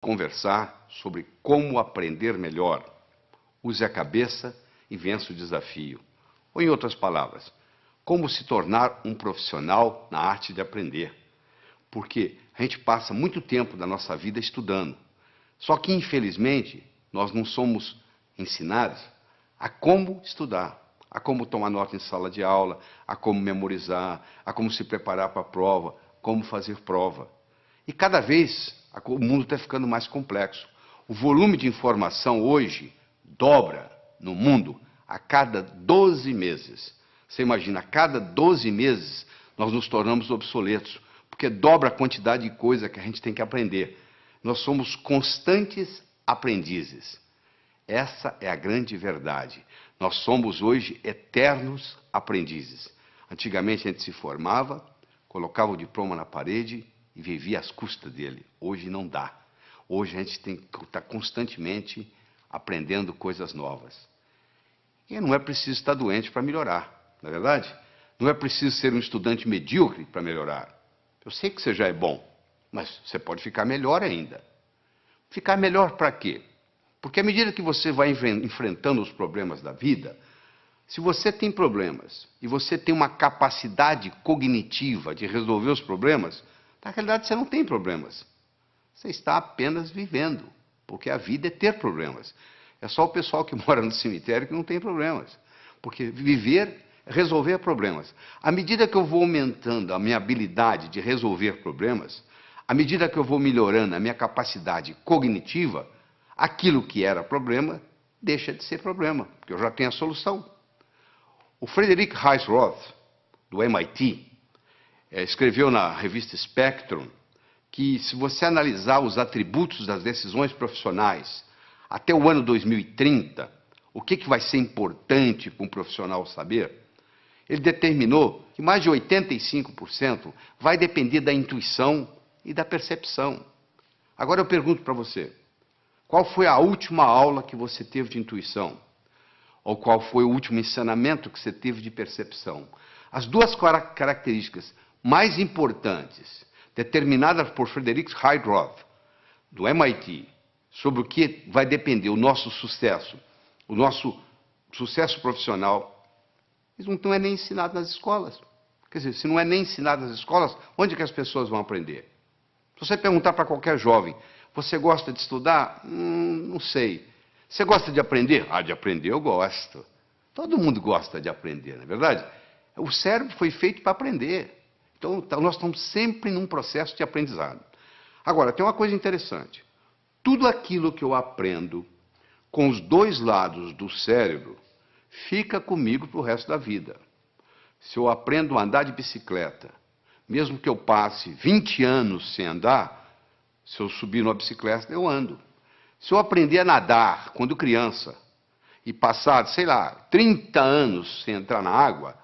conversar sobre como aprender melhor. Use a cabeça e vença o desafio. Ou, em outras palavras, como se tornar um profissional na arte de aprender. Porque a gente passa muito tempo da nossa vida estudando. Só que, infelizmente, nós não somos ensinados a como estudar, a como tomar nota em sala de aula, a como memorizar, a como se preparar para a prova, como fazer prova. E cada vez o mundo está ficando mais complexo. O volume de informação hoje dobra no mundo a cada 12 meses. Você imagina, a cada 12 meses nós nos tornamos obsoletos, porque dobra a quantidade de coisa que a gente tem que aprender. Nós somos constantes aprendizes. Essa é a grande verdade. Nós somos hoje eternos aprendizes. Antigamente a gente se formava, colocava o diploma na parede e vivia às custas dele. Hoje não dá. Hoje a gente tem que estar constantemente aprendendo coisas novas. E não é preciso estar doente para melhorar, não é verdade? Não é preciso ser um estudante medíocre para melhorar. Eu sei que você já é bom, mas você pode ficar melhor ainda. Ficar melhor para quê? Porque à medida que você vai enfrentando os problemas da vida, se você tem problemas e você tem uma capacidade cognitiva de resolver os problemas, na realidade você não tem problemas. Você está apenas vivendo, porque a vida é ter problemas. É só o pessoal que mora no cemitério que não tem problemas. Porque viver é resolver problemas. À medida que eu vou aumentando a minha habilidade de resolver problemas, à medida que eu vou melhorando a minha capacidade cognitiva, aquilo que era problema deixa de ser problema, porque eu já tenho a solução. O Frederick Heisroth, do MIT, escreveu na revista Spectrum que, se você analisar os atributos das decisões profissionais até o ano 2030, o que vai ser importante para um profissional saber, ele determinou que mais de 85% vai depender da intuição e da percepção. Agora eu pergunto para você, qual foi a última aula que você teve de intuição? Ou qual foi o último ensinamento que você teve de percepção? As duas características mais importantes, determinadas por Frederick Heisroth, do MIT, sobre o que vai depender o nosso sucesso profissional, isso não é nem ensinado nas escolas. Quer dizer, se não é nem ensinado nas escolas, onde que as pessoas vão aprender? Se você perguntar para qualquer jovem, você gosta de estudar? Não sei. Você gosta de aprender? Ah, de aprender eu gosto. Todo mundo gosta de aprender, não é verdade? O cérebro foi feito para aprender. Então, nós estamos sempre num processo de aprendizado. Agora, tem uma coisa interessante. Tudo aquilo que eu aprendo com os dois lados do cérebro fica comigo para o resto da vida. Se eu aprendo a andar de bicicleta, mesmo que eu passe 20 anos sem andar, se eu subir numa bicicleta, eu ando. Se eu aprender a nadar quando criança e passar, sei lá, 30 anos sem entrar na água,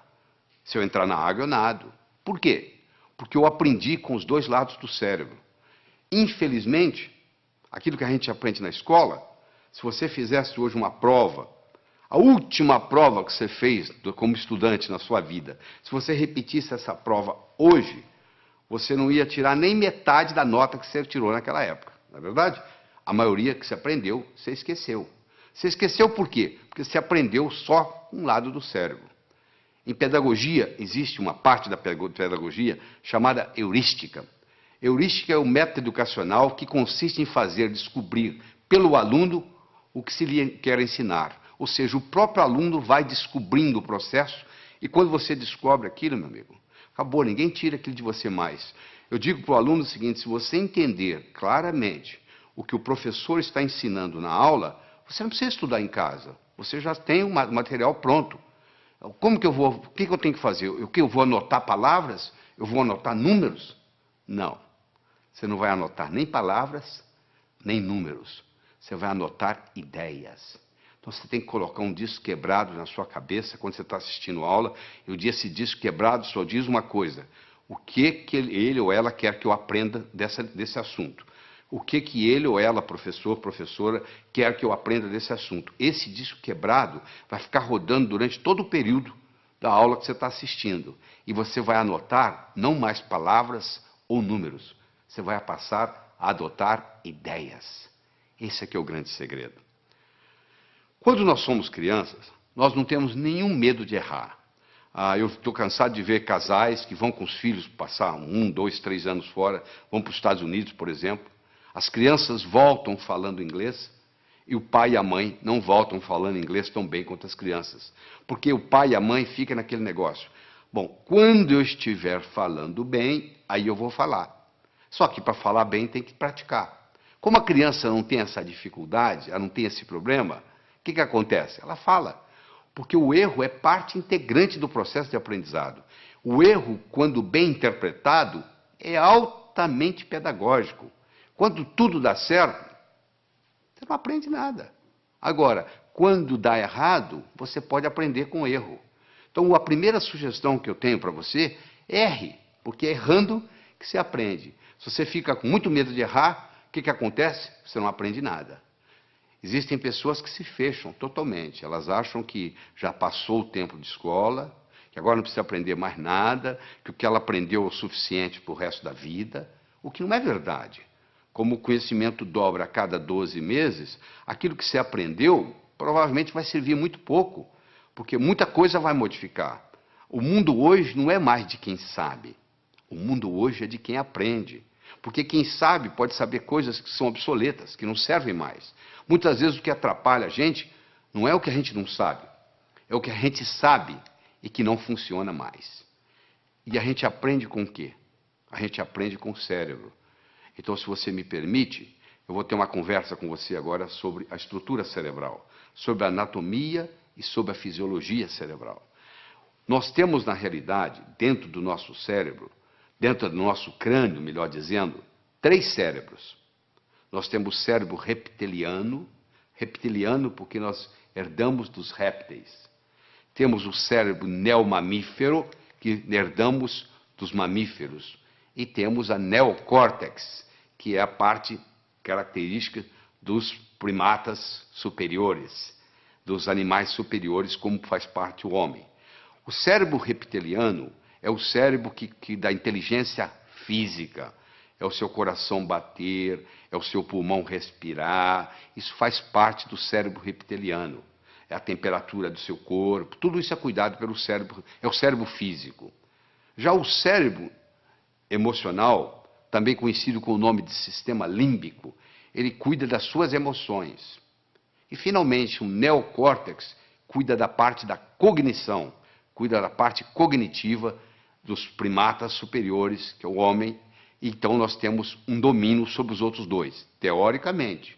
se eu entrar na água, eu nado. Por quê? Porque eu aprendi com os dois lados do cérebro. Infelizmente, aquilo que a gente aprende na escola, se você fizesse hoje uma prova, a última prova que você fez como estudante na sua vida, se você repetisse essa prova hoje, você não ia tirar nem metade da nota que você tirou naquela época, não é verdade? A maioria que você aprendeu, você esqueceu. Você esqueceu por quê? Porque você aprendeu só um lado do cérebro. Em pedagogia, existe uma parte da pedagogia chamada heurística. Heurística é o método educacional que consiste em fazer descobrir pelo aluno o que se lhe quer ensinar. Ou seja, o próprio aluno vai descobrindo o processo e quando você descobre aquilo, meu amigo, acabou, ninguém tira aquilo de você mais. Eu digo para o aluno o seguinte, se você entender claramente o que o professor está ensinando na aula, você não precisa estudar em casa. Você já tem o material pronto. Como que eu vou, o que eu tenho que fazer? Eu vou anotar palavras? Eu vou anotar números? Não. Você não vai anotar nem palavras, nem números. Você vai anotar ideias. Então você tem que colocar um disco quebrado na sua cabeça quando você está assistindo a aula, e esse disco quebrado só diz uma coisa: o que ele ou ela quer que eu aprenda desse assunto. O que ele ou ela, professor, professora, quer que eu aprenda desse assunto. Esse disco quebrado vai ficar rodando durante todo o período da aula que você está assistindo. E você vai anotar não mais palavras ou números. Você vai passar a adotar ideias. Esse aqui é o grande segredo. Quando nós somos crianças, nós não temos nenhum medo de errar. Eu estou cansado de ver casais que vão com os filhos passar 1, 2, 3 anos fora, vão para os Estados Unidos, por exemplo. As crianças voltam falando inglês e o pai e a mãe não voltam falando inglês tão bem quanto as crianças. Porque o pai e a mãe ficam naquele negócio. Bom, quando eu estiver falando bem, aí eu vou falar. Só que para falar bem tem que praticar. Como a criança não tem essa dificuldade, ela não tem esse problema, o que acontece? Ela fala. Porque o erro é parte integrante do processo de aprendizado. O erro, quando bem interpretado, é altamente pedagógico. Quando tudo dá certo, você não aprende nada. Agora, quando dá errado, você pode aprender com o erro. Então, a primeira sugestão que eu tenho para você, erre, porque é errando que você aprende. Se você fica com muito medo de errar, o que acontece? Você não aprende nada. Existem pessoas que se fecham totalmente. Elas acham que já passou o tempo de escola, que agora não precisa aprender mais nada, que o que ela aprendeu é o suficiente para o resto da vida, o que não é verdade. Como o conhecimento dobra a cada 12 meses, aquilo que você aprendeu provavelmente vai servir muito pouco, porque muita coisa vai modificar. O mundo hoje não é mais de quem sabe. O mundo hoje é de quem aprende. Porque quem sabe pode saber coisas que são obsoletas, que não servem mais. Muitas vezes o que atrapalha a gente não é o que a gente não sabe, é o que a gente sabe e que não funciona mais. E a gente aprende com o quê? A gente aprende com o cérebro. Então, se você me permite, eu vou ter uma conversa com você agora sobre a estrutura cerebral, sobre a anatomia e sobre a fisiologia cerebral. Nós temos, na realidade, dentro do nosso cérebro, dentro do nosso crânio, melhor dizendo, 3 cérebros. Nós temos o cérebro reptiliano porque nós herdamos dos répteis. Temos o cérebro neomamífero, que herdamos dos mamíferos. E temos a neocórtex, que é a parte característica dos primatas superiores, dos animais superiores, como faz parte o homem. O cérebro reptiliano é o cérebro que dá inteligência física. É o seu coração bater, é o seu pulmão respirar. Isso faz parte do cérebro reptiliano. É a temperatura do seu corpo. Tudo isso é cuidado pelo cérebro, é o cérebro físico. Já o cérebro emocional, também conhecido com o nome de sistema límbico, ele cuida das suas emoções. E, finalmente, o neocórtex cuida da parte da cognição, cuida da parte cognitiva dos primatas superiores, que é o homem. Então, nós temos um domínio sobre os outros 2, teoricamente.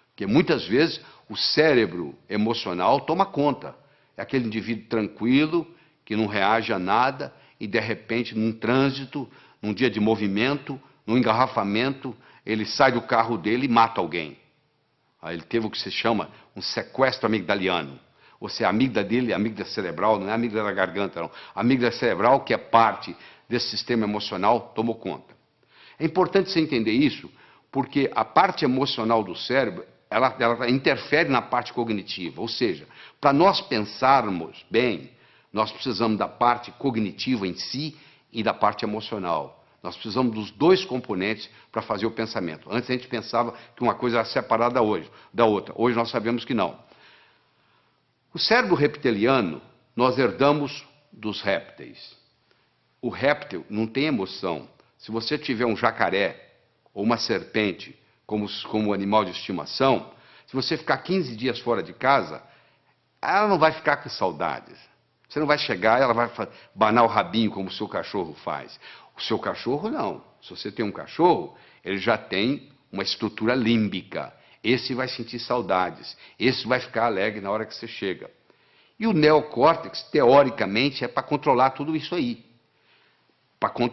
Porque, muitas vezes, o cérebro emocional toma conta. É aquele indivíduo tranquilo, que não reage a nada, e, de repente, num trânsito, num dia de movimento, num engarrafamento, ele sai do carro dele e mata alguém. Aí ele teve o que se chama um sequestro amigdaliano. Ou seja, a amígdala dele, a amígdala cerebral, não é a amígdala da garganta, não. A amígdala cerebral, que é parte desse sistema emocional, tomou conta. É importante você entender isso, porque a parte emocional do cérebro, ela interfere na parte cognitiva. Ou seja, para nós pensarmos bem, nós precisamos da parte cognitiva em si e da parte emocional. Nós precisamos dos 2 componentes para fazer o pensamento. Antes a gente pensava que uma coisa era separada da outra. Hoje nós sabemos que não. O cérebro reptiliano nós herdamos dos répteis. O réptil não tem emoção. Se você tiver um jacaré ou uma serpente como animal de estimação, se você ficar 15 dias fora de casa, ela não vai ficar com saudades. Você não vai chegar e ela vai banar o rabinho como o seu cachorro faz. O seu cachorro não. Se você tem um cachorro, ele já tem uma estrutura límbica. Esse vai sentir saudades. Esse vai ficar alegre na hora que você chega. E o neocórtex, teoricamente, é para controlar tudo isso aí.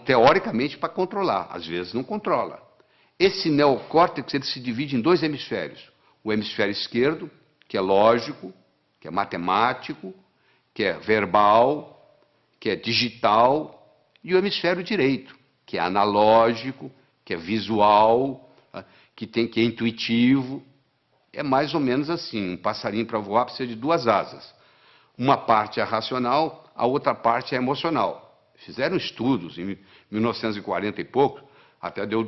Teoricamente, para controlar. Às vezes não controla. Esse neocórtex ele se divide em 2 hemisférios. O hemisfério esquerdo, que é lógico, que é matemático, que é verbal, que é digital, e o hemisfério direito, que é analógico, que é visual, que é intuitivo. É mais ou menos assim, um passarinho para voar precisa de 2 asas. Uma parte é racional, a outra parte é emocional. Fizeram estudos em 1940 e pouco, até deu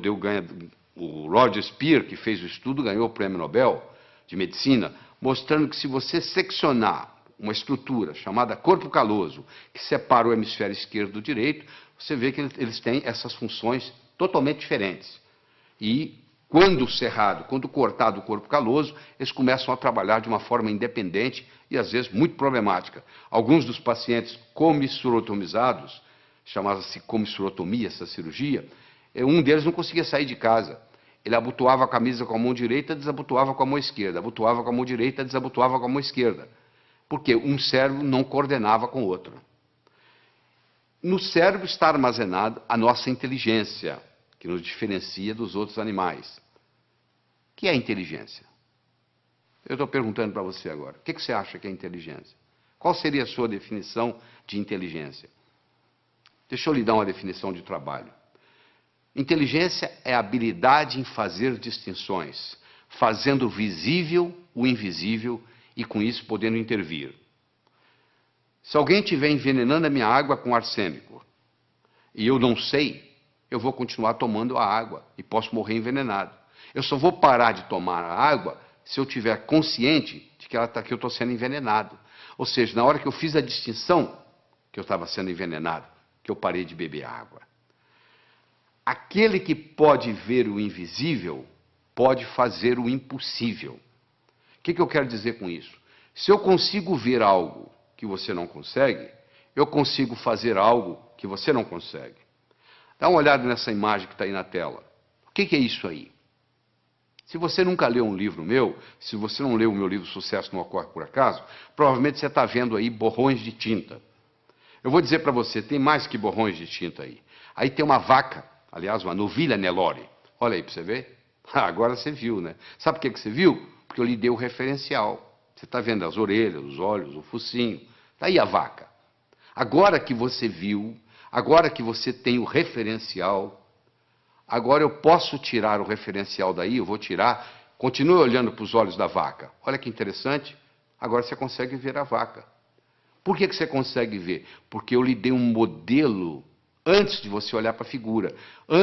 O Roger Spear, que fez o estudo, ganhou o Prêmio Nobel de Medicina, mostrando que se você seccionar uma estrutura chamada corpo caloso, que separa o hemisfério esquerdo do direito, você vê que eles têm essas funções totalmente diferentes. E quando cerrado, quando cortado o corpo caloso, eles começam a trabalhar de uma forma independente e às vezes muito problemática. Alguns dos pacientes comissurotomizados, chamava-se comissurotomia essa cirurgia, um deles não conseguia sair de casa. Ele abotoava a camisa com a mão direita, desabotoava com a mão esquerda, abotoava com a mão direita, desabotoava com a mão esquerda. Porque um cérebro não coordenava com o outro. No cérebro está armazenada a nossa inteligência, que nos diferencia dos outros animais. O que é inteligência? Eu estou perguntando para você agora. O que você acha que é inteligência? Qual seria a sua definição de inteligência? Deixa eu lhe dar uma definição de trabalho. Inteligência é a habilidade em fazer distinções, fazendo visível o invisível e com isso podendo intervir. Se alguém estiver envenenando a minha água com arsênico e eu não sei, eu vou continuar tomando a água e posso morrer envenenado. Eu só vou parar de tomar a água se eu estiver consciente de que eu estou sendo envenenado. Ou seja, na hora que eu fiz a distinção que eu estava sendo envenenado, que eu parei de beber água. Aquele que pode ver o invisível pode fazer o impossível. O que eu quero dizer com isso? Se eu consigo ver algo que você não consegue, eu consigo fazer algo que você não consegue. Dá uma olhada nessa imagem que está aí na tela. O que é isso aí? Se você nunca leu um livro meu, se você não leu o meu livro Sucesso Não Ocorre Por Acaso, provavelmente você está vendo aí borrões de tinta. Eu vou dizer para você, tem mais que borrões de tinta aí. Aí tem uma vaca, aliás, uma novilha Nelore. Olha aí para você ver. Agora você viu, né? Sabe por que você viu? Porque eu lhe dei o referencial. Você está vendo as orelhas, os olhos, o focinho. Está aí a vaca. Agora que você viu, agora que você tem o referencial, agora eu posso tirar o referencial daí, eu vou tirar, continue olhando para os olhos da vaca. Olha que interessante, agora você consegue ver a vaca. Por que você consegue ver? Porque eu lhe dei um modelo antes de você olhar para a figura.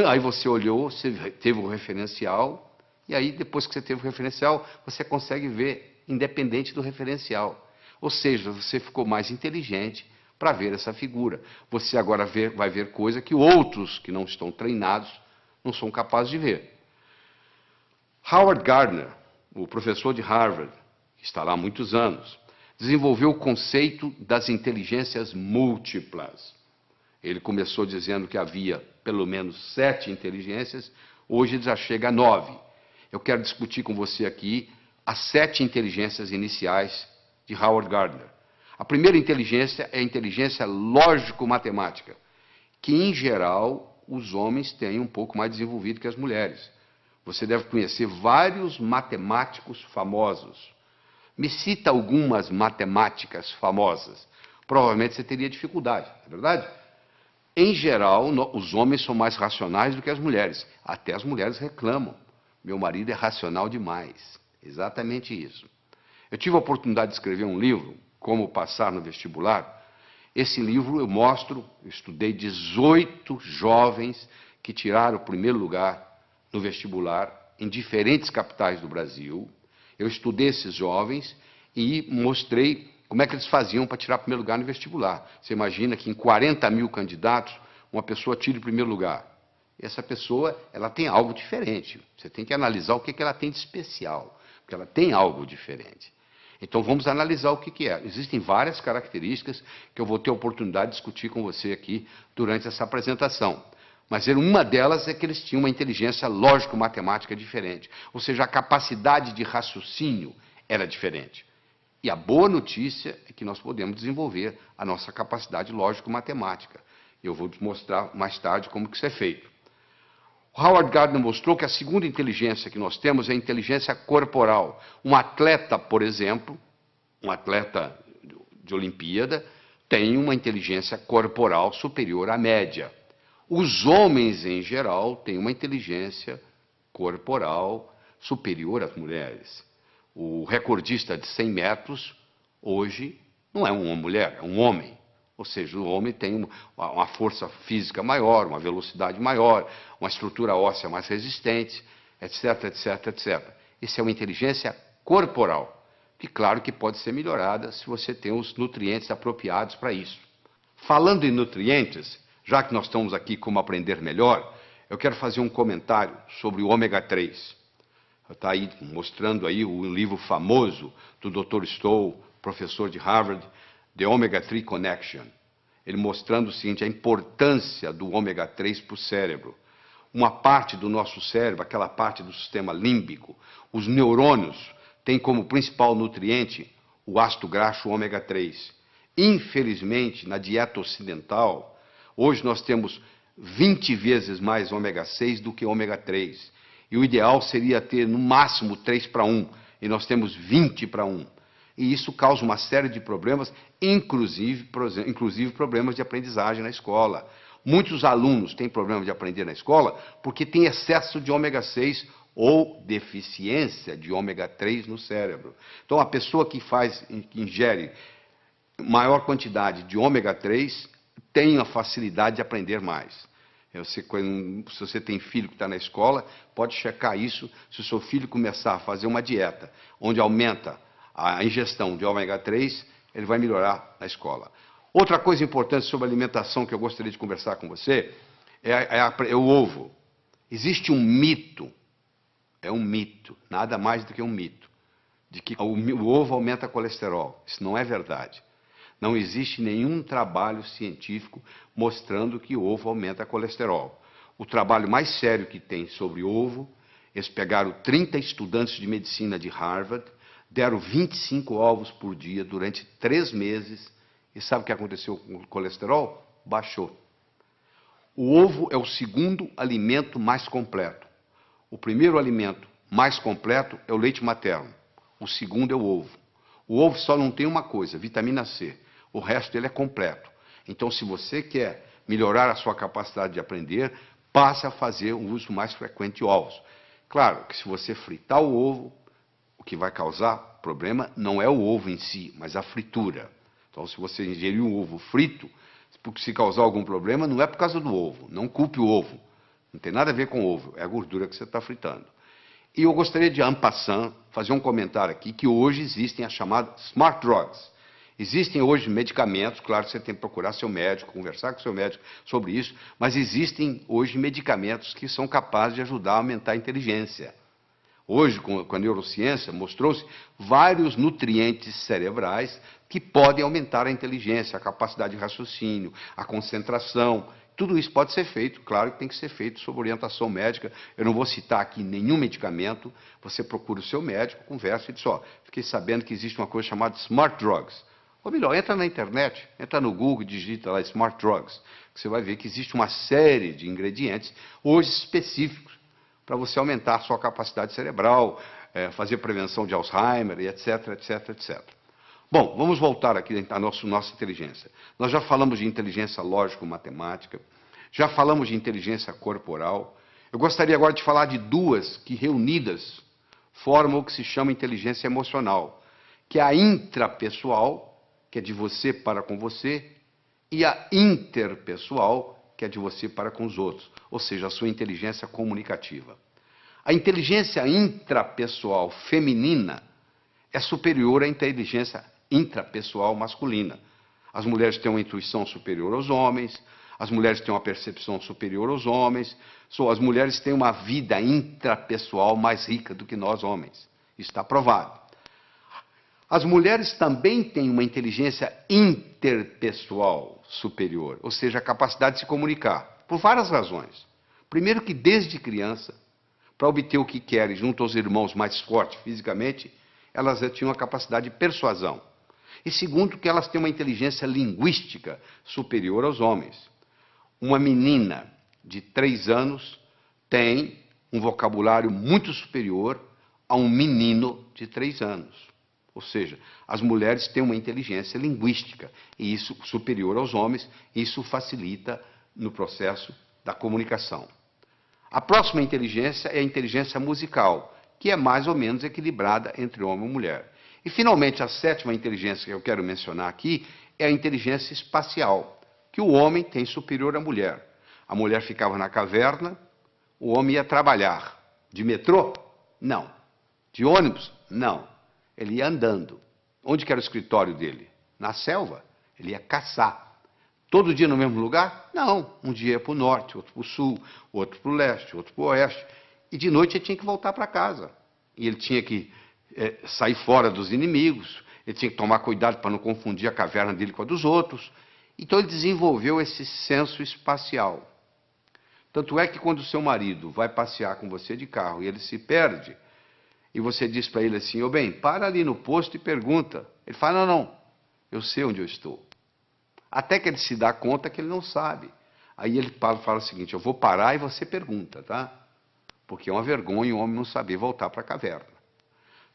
Aí você olhou, você teve o referencial, e aí depois que você teve o referencial, você consegue ver independente do referencial. Ou seja, você ficou mais inteligente para ver essa figura. Você agora vai ver coisa que outros que não estão treinados não são capazes de ver. Howard Gardner, o professor de Harvard, que está lá há muitos anos, desenvolveu o conceito das inteligências múltiplas. Ele começou dizendo que havia pelo menos 7 inteligências, hoje já chega a 9. Eu quero discutir com você aqui as 7 inteligências iniciais de Howard Gardner. A primeira inteligência é a inteligência lógico-matemática, que, em geral, os homens têm um pouco mais desenvolvido que as mulheres. Você deve conhecer vários matemáticos famosos. Me cita algumas matemáticas famosas. Provavelmente você teria dificuldade, não é verdade? Em geral, os homens são mais racionais do que as mulheres. Até as mulheres reclamam. Meu marido é racional demais. Exatamente isso. Eu tive a oportunidade de escrever um livro, Como Passar no Vestibular. Esse livro eu estudei 18 jovens que tiraram o primeiro lugar no vestibular em diferentes capitais do Brasil. Eu estudei esses jovens e mostrei como é que eles faziam para tirar o primeiro lugar no vestibular. Você imagina que em 40 mil candidatos, uma pessoa tira o primeiro lugar. Essa pessoa, ela tem algo diferente. Você tem que analisar o que ela tem de especial, porque ela tem algo diferente. Então vamos analisar o que é. Existem várias características que eu vou ter a oportunidade de discutir com você aqui durante essa apresentação. Mas uma delas é que eles tinham uma inteligência lógico-matemática diferente. Ou seja, a capacidade de raciocínio era diferente. E a boa notícia é que nós podemos desenvolver a nossa capacidade lógico-matemática. Eu vou te mostrar mais tarde como que isso é feito. Howard Gardner mostrou que a segunda inteligência que nós temos é a inteligência corporal. Um atleta, por exemplo, um atleta de Olimpíada, tem uma inteligência corporal superior à média. Os homens, em geral, têm uma inteligência corporal superior às mulheres. O recordista de 100 metros, hoje, não é uma mulher, é um homem. Ou seja, o homem tem uma força física maior, uma velocidade maior, uma estrutura óssea mais resistente. etc, etc, etc. Isso é uma inteligência corporal, que claro que pode ser melhorada se você tem os nutrientes apropriados para isso. Falando em nutrientes, já que nós estamos aqui como aprender melhor, eu quero fazer um comentário sobre o ômega 3. Está aí mostrando aí o livro famoso do Dr. Stoll, professor de Harvard, The Omega 3 Connection. Ele mostrando o seguinte, a importância do ômega 3 para o cérebro. Uma parte do nosso cérebro, aquela parte do sistema límbico, os neurônios, tem como principal nutriente o ácido graxo ômega 3. Infelizmente, na dieta ocidental, hoje nós temos 20 vezes mais ômega 6 do que ômega 3. E o ideal seria ter no máximo 3 para 1, e nós temos 20 para 1. E isso causa uma série de problemas, inclusive problemas de aprendizagem na escola. Muitos alunos têm problema de aprender na escola porque tem excesso de ômega 6 ou deficiência de ômega 3 no cérebro. Então, a pessoa que ingere maior quantidade de ômega 3 tem a facilidade de aprender mais. Se você tem filho que está na escola, pode checar isso. Se o seu filho começar a fazer uma dieta onde aumenta a ingestão de ômega 3, ele vai melhorar na escola. Outra coisa importante sobre alimentação que eu gostaria de conversar com você é o ovo. Existe um mito, nada mais do que um mito, de que o ovo aumenta colesterol. Isso não é verdade. Não existe nenhum trabalho científico mostrando que o ovo aumenta colesterol. O trabalho mais sério que tem sobre ovo, eles pegaram 30 estudantes de medicina de Harvard, deram 25 ovos por dia durante 3 meses, e sabe o que aconteceu com o colesterol? Baixou. O ovo é o segundo alimento mais completo. O primeiro alimento mais completo é o leite materno. O segundo é o ovo. O ovo só não tem uma coisa, vitamina C. O resto dele é completo. Então, se você quer melhorar a sua capacidade de aprender, passe a fazer um uso mais frequente de ovos. Claro que se você fritar o ovo, o que vai causar problema não é o ovo em si, mas a fritura. Então, se você ingerir um ovo frito, se causar algum problema, não é por causa do ovo. Não culpe o ovo. Não tem nada a ver com o ovo, é a gordura que você está fritando. E eu gostaria de, en passant, fazer um comentário aqui, que hoje existem as chamadas smart drugs. Existem hoje medicamentos, claro que você tem que procurar seu médico, conversar com seu médico sobre isso, mas existem hoje medicamentos que são capazes de ajudar a aumentar a inteligência. Hoje, com a neurociência, mostrou-se vários nutrientes cerebrais que podem aumentar a inteligência, a capacidade de raciocínio, a concentração. Tudo isso pode ser feito, claro que tem que ser feito sob orientação médica. Eu não vou citar aqui nenhum medicamento, você procura o seu médico, conversa e diz, ó, fiquei sabendo que existe uma coisa chamada smart drugs. Ou melhor, entra na internet, entra no Google e digita lá smart drugs, que você vai ver que existe uma série de ingredientes, hoje específicos, para você aumentar a sua capacidade cerebral, fazer prevenção de Alzheimer, e etc, etc, etc. Bom, vamos voltar aqui à nossa inteligência. Nós já falamos de inteligência lógico-matemática, já falamos de inteligência corporal. Eu gostaria agora de falar de duas que, reunidas, formam o que se chama inteligência emocional, que é a intrapessoal, que é de você para com você, e a interpessoal, que é de você para com os outros, ou seja, a sua inteligência comunicativa. A inteligência intrapessoal feminina é superior à inteligência intrapessoal masculina. As mulheres têm uma intuição superior aos homens, as mulheres têm uma percepção superior aos homens, as mulheres têm uma vida intrapessoal mais rica do que nós homens. Isso está provado. As mulheres também têm uma inteligência interpessoal superior, ou seja, a capacidade de se comunicar, por várias razões. Primeiro que desde criança, para obter o que querem junto aos irmãos mais fortes fisicamente, elas já tinham a capacidade de persuasão. E segundo que elas têm uma inteligência linguística superior aos homens. Uma menina de 3 anos tem um vocabulário muito superior a um menino de 3 anos. Ou seja, as mulheres têm uma inteligência linguística, e isso superior aos homens, e isso facilita no processo da comunicação. A próxima inteligência é a inteligência musical, que é mais ou menos equilibrada entre homem e mulher. E, finalmente, a sétima inteligência que eu quero mencionar aqui é a inteligência espacial, que o homem tem superior à mulher. A mulher ficava na caverna, o homem ia trabalhar De metrô? Não. De ônibus? Não. Ele ia andando. Onde que era o escritório dele? Na selva. Ele ia caçar. Todo dia no mesmo lugar? Não. Um dia ia para o norte, outro para o sul, outro para o leste, outro para o oeste. E de noite ele tinha que voltar para casa. E ele tinha que sair fora dos inimigos. Ele tinha que tomar cuidado para não confundir a caverna dele com a dos outros. Então ele desenvolveu esse senso espacial. Tanto é que quando o seu marido vai passear com você de carro e ele se perde, e você diz para ele assim, ô bem, para ali no posto e pergunta. Ele fala, não, eu sei onde eu estou. Até que ele se dá conta que ele não sabe. Aí ele fala o seguinte, eu vou parar e você pergunta, tá? Porque é uma vergonha o homem não saber voltar para a caverna.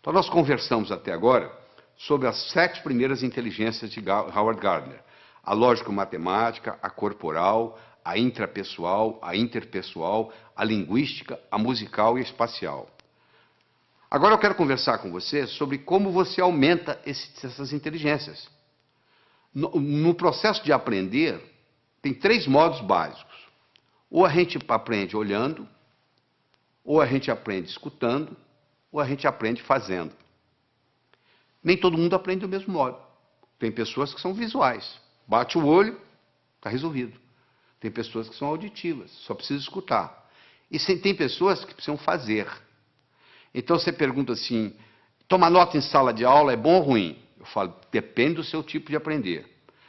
Então nós conversamos até agora sobre as 7 primeiras inteligências de Howard Gardner. A lógico-matemática, a corporal, a intrapessoal, a interpessoal, a linguística, a musical e a espacial. Agora eu quero conversar com você sobre como você aumenta essas inteligências. No processo de aprender, tem 3 modos básicos. Ou a gente aprende olhando, ou a gente aprende escutando, ou a gente aprende fazendo. Nem todo mundo aprende do mesmo modo. Tem pessoas que são visuais. Bate o olho, está resolvido. Tem pessoas que são auditivas, só precisa escutar. E tem pessoas que precisam fazer. Então você pergunta assim, tomar nota em sala de aula é bom ou ruim? Eu falo, depende do seu tipo de aprender.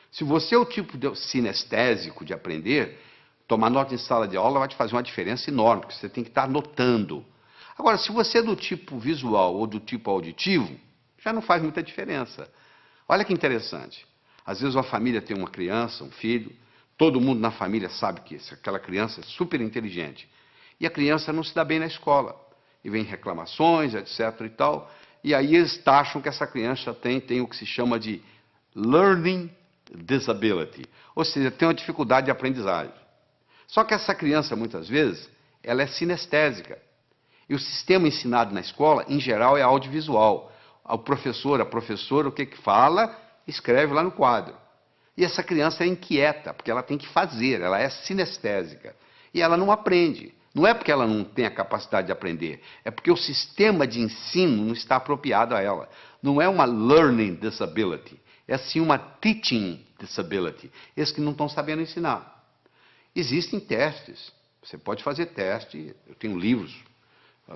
Se você é o tipo sinestésico de aprender, tomar nota em sala de aula vai te fazer uma diferença enorme, porque você tem que estar anotando. Agora, se você é do tipo visual ou do tipo auditivo, já não faz muita diferença. Olha que interessante. Às vezes uma família tem uma criança, um filho, todo mundo na família sabe que aquela criança é super inteligente. E a criança não se dá bem na escola. E vem reclamações, etc. e tal. E aí eles taxam que essa criança tem o que se chama de learning disability. Ou seja, tem uma dificuldade de aprendizagem. Só que essa criança, muitas vezes, ela é sinestésica. E o sistema ensinado na escola, em geral, é audiovisual. O professor, a professora, o que fala, escreve lá no quadro. E essa criança é inquieta, porque ela tem que fazer, ela é sinestésica. E ela não aprende. Não é porque ela não tem a capacidade de aprender, é porque o sistema de ensino não está apropriado a ela. Não é uma learning disability, é sim uma teaching disability. Esses que não estão sabendo ensinar. Existem testes, você pode fazer teste, eu tenho livros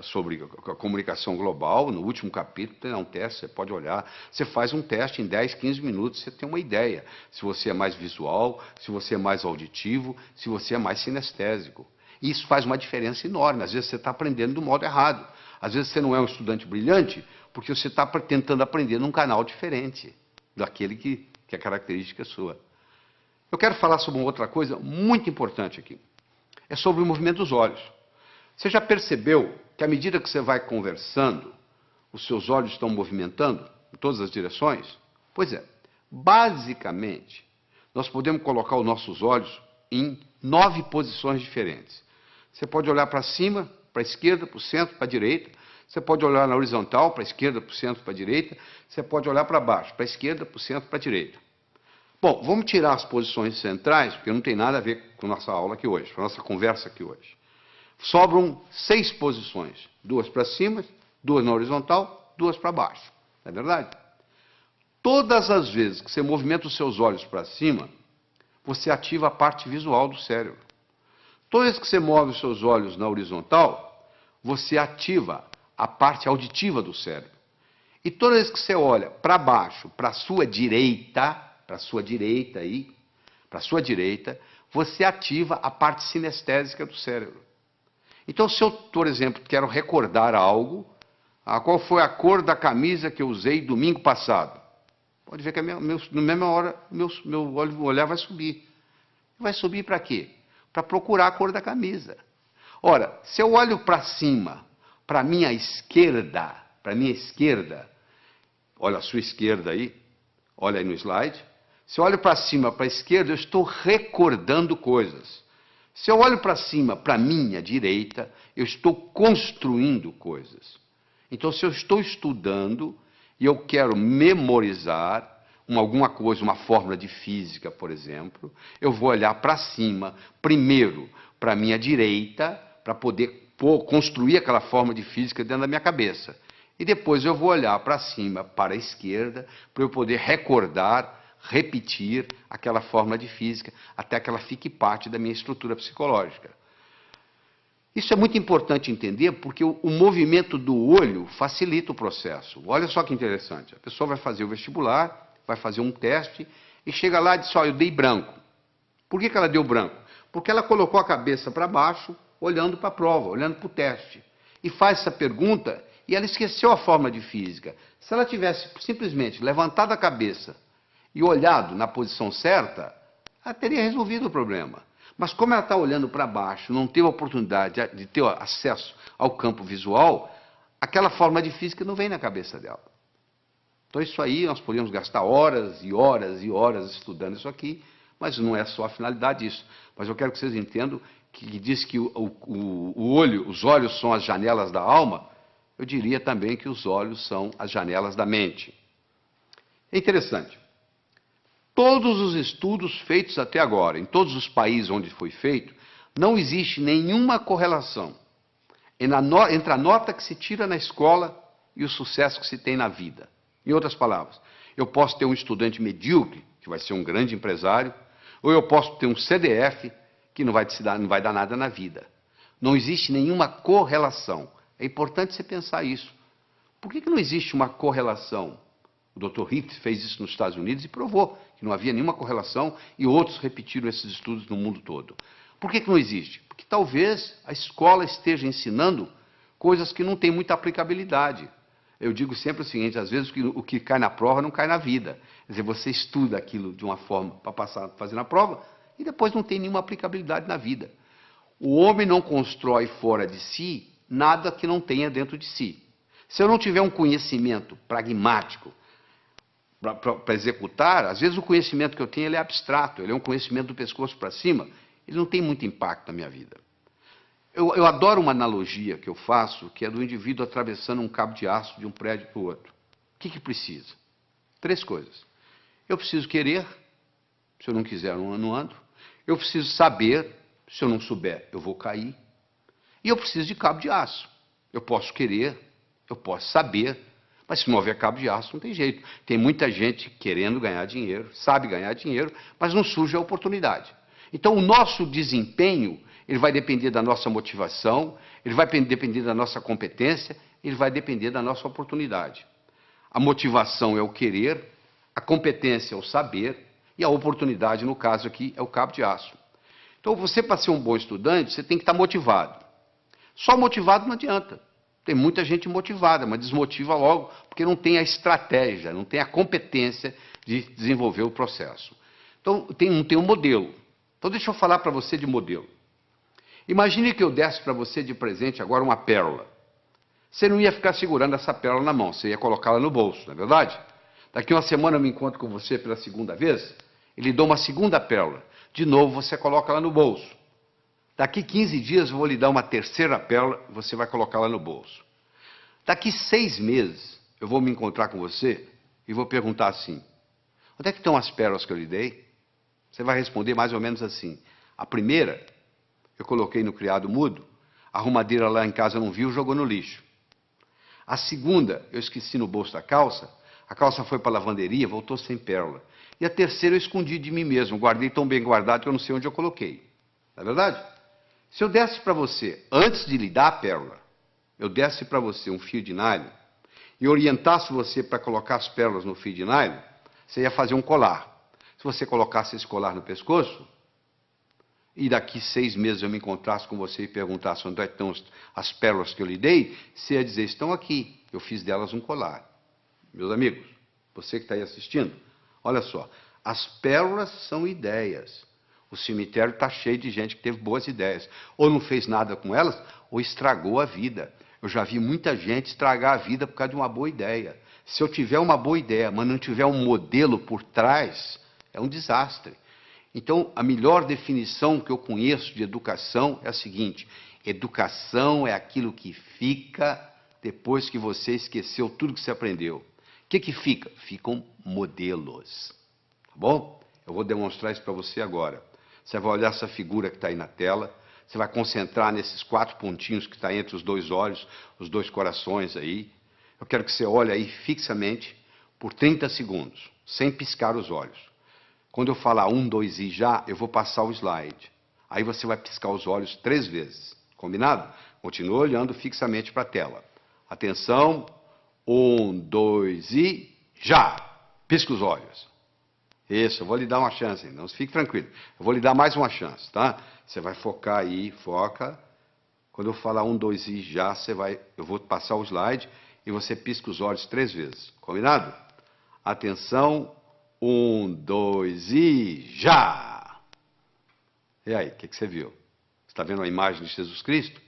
sobre a comunicação global, no último capítulo tem um teste, você pode olhar, você faz um teste em 10, 15 minutos, você tem uma ideia, se você é mais visual, se você é mais auditivo, se você é mais sinestésico. E isso faz uma diferença enorme. Às vezes você está aprendendo do modo errado. Às vezes você não é um estudante brilhante, porque você está tentando aprender num canal diferente daquele que é característica sua. Eu quero falar sobre uma outra coisa muito importante aqui. É sobre o movimento dos olhos. Você já percebeu que à medida que você vai conversando, os seus olhos estão movimentando em todas as direções? Pois é. Basicamente, nós podemos colocar os nossos olhos em 9 posições diferentes. Você pode olhar para cima, para a esquerda, para o centro, para a direita. Você pode olhar na horizontal, para a esquerda, para o centro, para a direita. Você pode olhar para baixo, para a esquerda, para o centro, para a direita. Bom, vamos tirar as posições centrais, porque não tem nada a ver com a nossa aula aqui hoje, com a nossa conversa aqui hoje. Sobram 6 posições. 2 para cima, 2 na horizontal, 2 para baixo. Não é verdade? Todas as vezes que você movimenta os seus olhos para cima, você ativa a parte visual do cérebro. Toda vez que você move os seus olhos na horizontal, você ativa a parte auditiva do cérebro. E toda vez que você olha para baixo, para a sua direita, você ativa a parte sinestésica do cérebro. Então, se eu, por exemplo, quero recordar algo, qual foi a cor da camisa que eu usei domingo passado? Pode ver que na mesma hora meu olhar vai subir. Vai subir para quê? Para procurar a cor da camisa. Ora, se eu olho para cima, para a minha esquerda, olha a sua esquerda aí, olha aí no slide. Se eu olho para cima, para a esquerda, eu estou recordando coisas. Se eu olho para cima, para a minha direita, eu estou construindo coisas. Então, se eu estou estudando e eu quero memorizar alguma coisa, uma fórmula de física, por exemplo, eu vou olhar para cima, primeiro para a minha direita, para poder construir aquela forma de física dentro da minha cabeça. E depois eu vou olhar para cima, para a esquerda, para eu poder recordar, repetir aquela forma de física, até que ela fique parte da minha estrutura psicológica. Isso é muito importante entender, porque o movimento do olho facilita o processo. Olha só que interessante. A pessoa vai fazer o vestibular, vai fazer um teste, e chega lá e diz, eu dei branco. Por que ela deu branco? Porque ela colocou a cabeça para baixo, olhando para a prova, olhando para o teste. E faz essa pergunta, e ela esqueceu a forma de física. Se ela tivesse simplesmente levantado a cabeça e olhado na posição certa, ela teria resolvido o problema. Mas como ela está olhando para baixo, não teve a oportunidade de ter acesso ao campo visual, aquela forma de física não vem na cabeça dela. Então isso aí, nós podemos gastar horas e horas e horas estudando isso aqui, mas não é só a finalidade disso. Mas eu quero que vocês entendam que diz que os olhos são as janelas da alma, eu diria também que os olhos são as janelas da mente. É interessante. Todos os estudos feitos até agora, em todos os países onde foi feito, não existe nenhuma correlação entre a nota que se tira na escola e o sucesso que se tem na vida. Em outras palavras, eu posso ter um estudante medíocre, que vai ser um grande empresário, ou eu posso ter um CDF, que não vai dar nada na vida. Não existe nenhuma correlação. É importante você pensar isso. Por que não existe uma correlação? O Dr. Richt fez isso nos Estados Unidos e provou que não havia nenhuma correlação, e outros repetiram esses estudos no mundo todo. Por que não existe? Porque talvez a escola esteja ensinando coisas que não têm muita aplicabilidade. Eu digo sempre o seguinte, às vezes o que cai na prova não cai na vida. Quer dizer, você estuda aquilo de uma forma para fazer na prova, e depois não tem nenhuma aplicabilidade na vida. O homem não constrói fora de si nada que não tenha dentro de si. Se eu não tiver um conhecimento pragmático para executar, às vezes o conhecimento que eu tenho ele é abstrato, ele é um conhecimento do pescoço para cima, ele não tem muito impacto na minha vida. Eu adoro uma analogia que eu faço, que é do indivíduo atravessando um cabo de aço de um prédio para o outro. O que precisa? 3 coisas. Eu preciso querer, se eu não quiser, eu não ando. Eu preciso saber, se eu não souber, eu vou cair. E eu preciso de cabo de aço. Eu posso querer, eu posso saber, mas se não houver cabo de aço, não tem jeito. Tem muita gente querendo ganhar dinheiro, sabe ganhar dinheiro, mas não surge a oportunidade. Então, o nosso desempenho, ele vai depender da nossa motivação, ele vai depender da nossa competência, ele vai depender da nossa oportunidade. A motivação é o querer, a competência é o saber, e a oportunidade, no caso aqui, é o cabo de aço. Então, você, para ser um bom estudante, você tem que estar motivado. Só motivado não adianta. Tem muita gente motivada, mas desmotiva logo, porque não tem a estratégia, não tem a competência de desenvolver o processo. Então, não tem um modelo. Então, deixa eu falar para você de modelo. Imagine que eu desse para você de presente agora uma pérola. Você não ia ficar segurando essa pérola na mão, você ia colocá-la no bolso, não é verdade? Daqui uma semana eu me encontro com você pela segunda vez, e lhe dou uma segunda pérola. De novo, você coloca ela no bolso. Daqui 15 dias eu vou lhe dar uma terceira pérola, e você vai colocá-la no bolso. Daqui 6 meses, eu vou me encontrar com você e vou perguntar assim, onde é que estão as pérolas que eu lhe dei? Você vai responder mais ou menos assim, a primeira, eu coloquei no criado mudo, a arrumadeira lá em casa não viu, jogou no lixo. A segunda, eu esqueci no bolso da calça, a calça foi para a lavanderia, voltou sem pérola. E a terceira eu escondi de mim mesmo, guardei tão bem guardado que eu não sei onde eu coloquei. Não é verdade? Se eu desse para você, antes de lhe dar a pérola, eu desse para você um fio de nylon e orientasse você para colocar as pérolas no fio de nylon, você ia fazer um colar. Se você colocasse esse colar no pescoço, e daqui 6 meses eu me encontrasse com você e perguntasse onde estão as pérolas que eu lhe dei, você ia dizer, estão aqui, eu fiz delas um colar. Meus amigos, você que está aí assistindo, olha só, as pérolas são ideias. O cemitério está cheio de gente que teve boas ideias. Ou não fez nada com elas, ou estragou a vida. Eu já vi muita gente estragar a vida por causa de uma boa ideia. Se eu tiver uma boa ideia, mas não tiver um modelo por trás, é um desastre. Então, a melhor definição que eu conheço de educação é a seguinte, educação é aquilo que fica depois que você esqueceu tudo que você aprendeu. O que fica? Ficam modelos. Tá bom? Eu vou demonstrar isso para você agora. Você vai olhar essa figura que está aí na tela, Você vai concentrar nesses 4 pontinhos que está entre os 2 olhos, os 2 corações aí. Eu quero que você olhe aí fixamente por 30 segundos, sem piscar os olhos. Quando eu falar 1, 2 e já, eu vou passar o slide. Aí você vai piscar os olhos 3 vezes. Combinado? Continua olhando fixamente para a tela. Atenção. 1, 2 e já! Pisca os olhos. Isso, eu vou lhe dar uma chance, não fique tranquilo. Eu vou lhe dar mais uma chance, tá? Você vai focar aí, foca. Quando eu falar 1, 2 e já, eu vou passar o slide e você pisca os olhos 3 vezes. Combinado? Atenção. 1, 2 e já! E aí, o que você viu? Você está vendo a imagem de Jesus Cristo?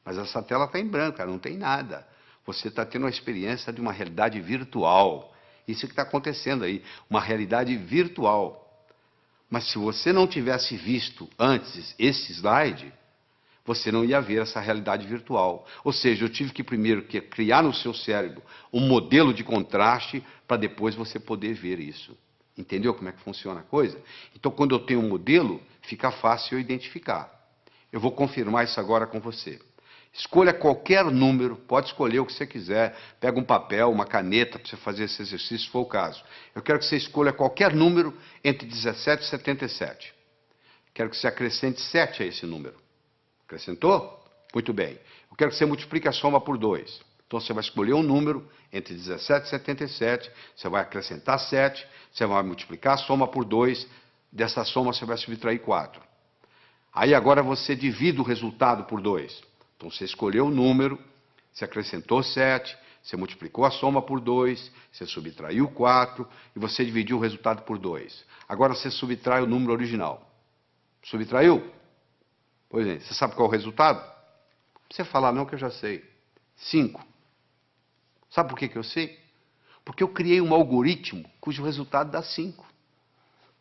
Mas essa tela está em branco, não tem nada. Você está tendo uma experiência de uma realidade virtual. Isso que está acontecendo aí, uma realidade virtual. Mas se você não tivesse visto antes esse slide, você não ia ver essa realidade virtual. Ou seja, eu tive que primeiro criar no seu cérebro um modelo de contraste para depois você poder ver isso. Entendeu como é que funciona a coisa? Então, quando eu tenho um modelo, fica fácil eu identificar. Eu vou confirmar isso agora com você. Escolha qualquer número, pode escolher o que você quiser. Pega um papel, uma caneta para você fazer esse exercício, se for o caso. Eu quero que você escolha qualquer número entre 17 e 77. Quero que você acrescente 7 a esse número. Acrescentou? Muito bem. Eu quero que você multiplique a soma por 2. Então você vai escolher um número entre 17 e 77, você vai acrescentar 7, você vai multiplicar a soma por 2, dessa soma você vai subtrair 4. Aí agora você divide o resultado por 2. Então você escolheu o número, você acrescentou 7, você multiplicou a soma por 2, você subtraiu 4 e você dividiu o resultado por 2. Agora você subtrai o número original. Subtraiu? Pois é, você sabe qual é o resultado? Não precisa falar não que eu já sei. 5. Sabe por que eu sei? Porque eu criei um algoritmo cujo resultado dá 5.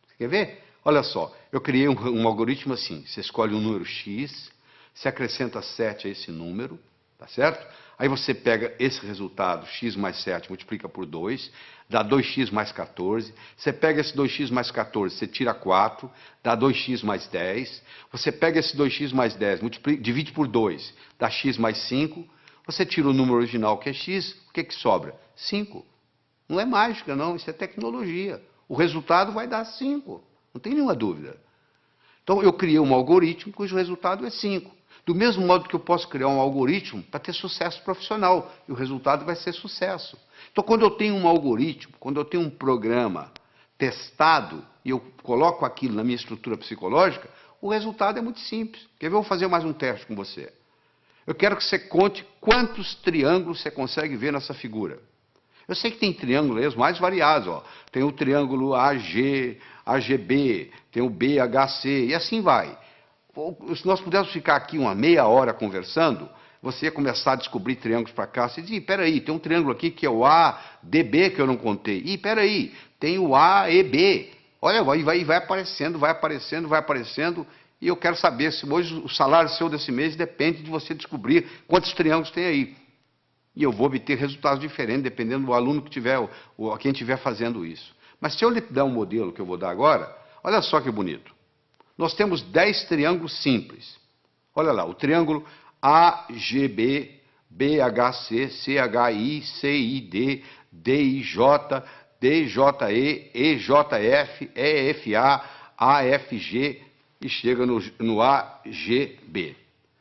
Você quer ver? Olha só, eu criei um algoritmo assim. Você escolhe um número X, você acrescenta 7 a esse número, tá certo? Aí você pega esse resultado, x mais 7, multiplica por 2, dá 2x mais 14. Você pega esse 2x mais 14, você tira 4, dá 2x mais 10. Você pega esse 2x mais 10, divide por 2, dá x mais 5. Você tira o número original, que é x, o que sobra? 5. Não é mágica, não, isso é tecnologia. O resultado vai dar 5, não tem nenhuma dúvida. Então, eu criei um algoritmo cujo resultado é 5. Do mesmo modo que eu posso criar um algoritmo para ter sucesso profissional, e o resultado vai ser sucesso. Então, quando eu tenho um algoritmo, quando eu tenho um programa testado, e eu coloco aquilo na minha estrutura psicológica, o resultado é muito simples. Quer ver? Eu vou fazer mais um teste com você. Eu quero que você conte quantos triângulos você consegue ver nessa figura. Eu sei que tem triângulos aí, os mais variados. Ó. Tem o triângulo AG, AGB, tem o BHC, e assim vai. Se nós pudéssemos ficar aqui uma meia hora conversando, você ia começar a descobrir triângulos para cá. Você diz, peraí, tem um triângulo aqui que é o ADB que eu não contei. Ih, peraí, tem o AEB. Olha, vai aparecendo, vai aparecendo, vai aparecendo. E eu quero saber se hoje o salário seu desse mês depende de você descobrir quantos triângulos tem aí. E eu vou obter resultados diferentes, dependendo do aluno que tiver, ou quem estiver fazendo isso. Mas se eu lhe der um modelo que eu vou dar agora, olha só que bonito. Nós temos 10 triângulos simples. Olha lá, o triângulo AGB, BHC, CHI, CID, DIJ, DJE, EJF, EFA, AFG e chega no AGB.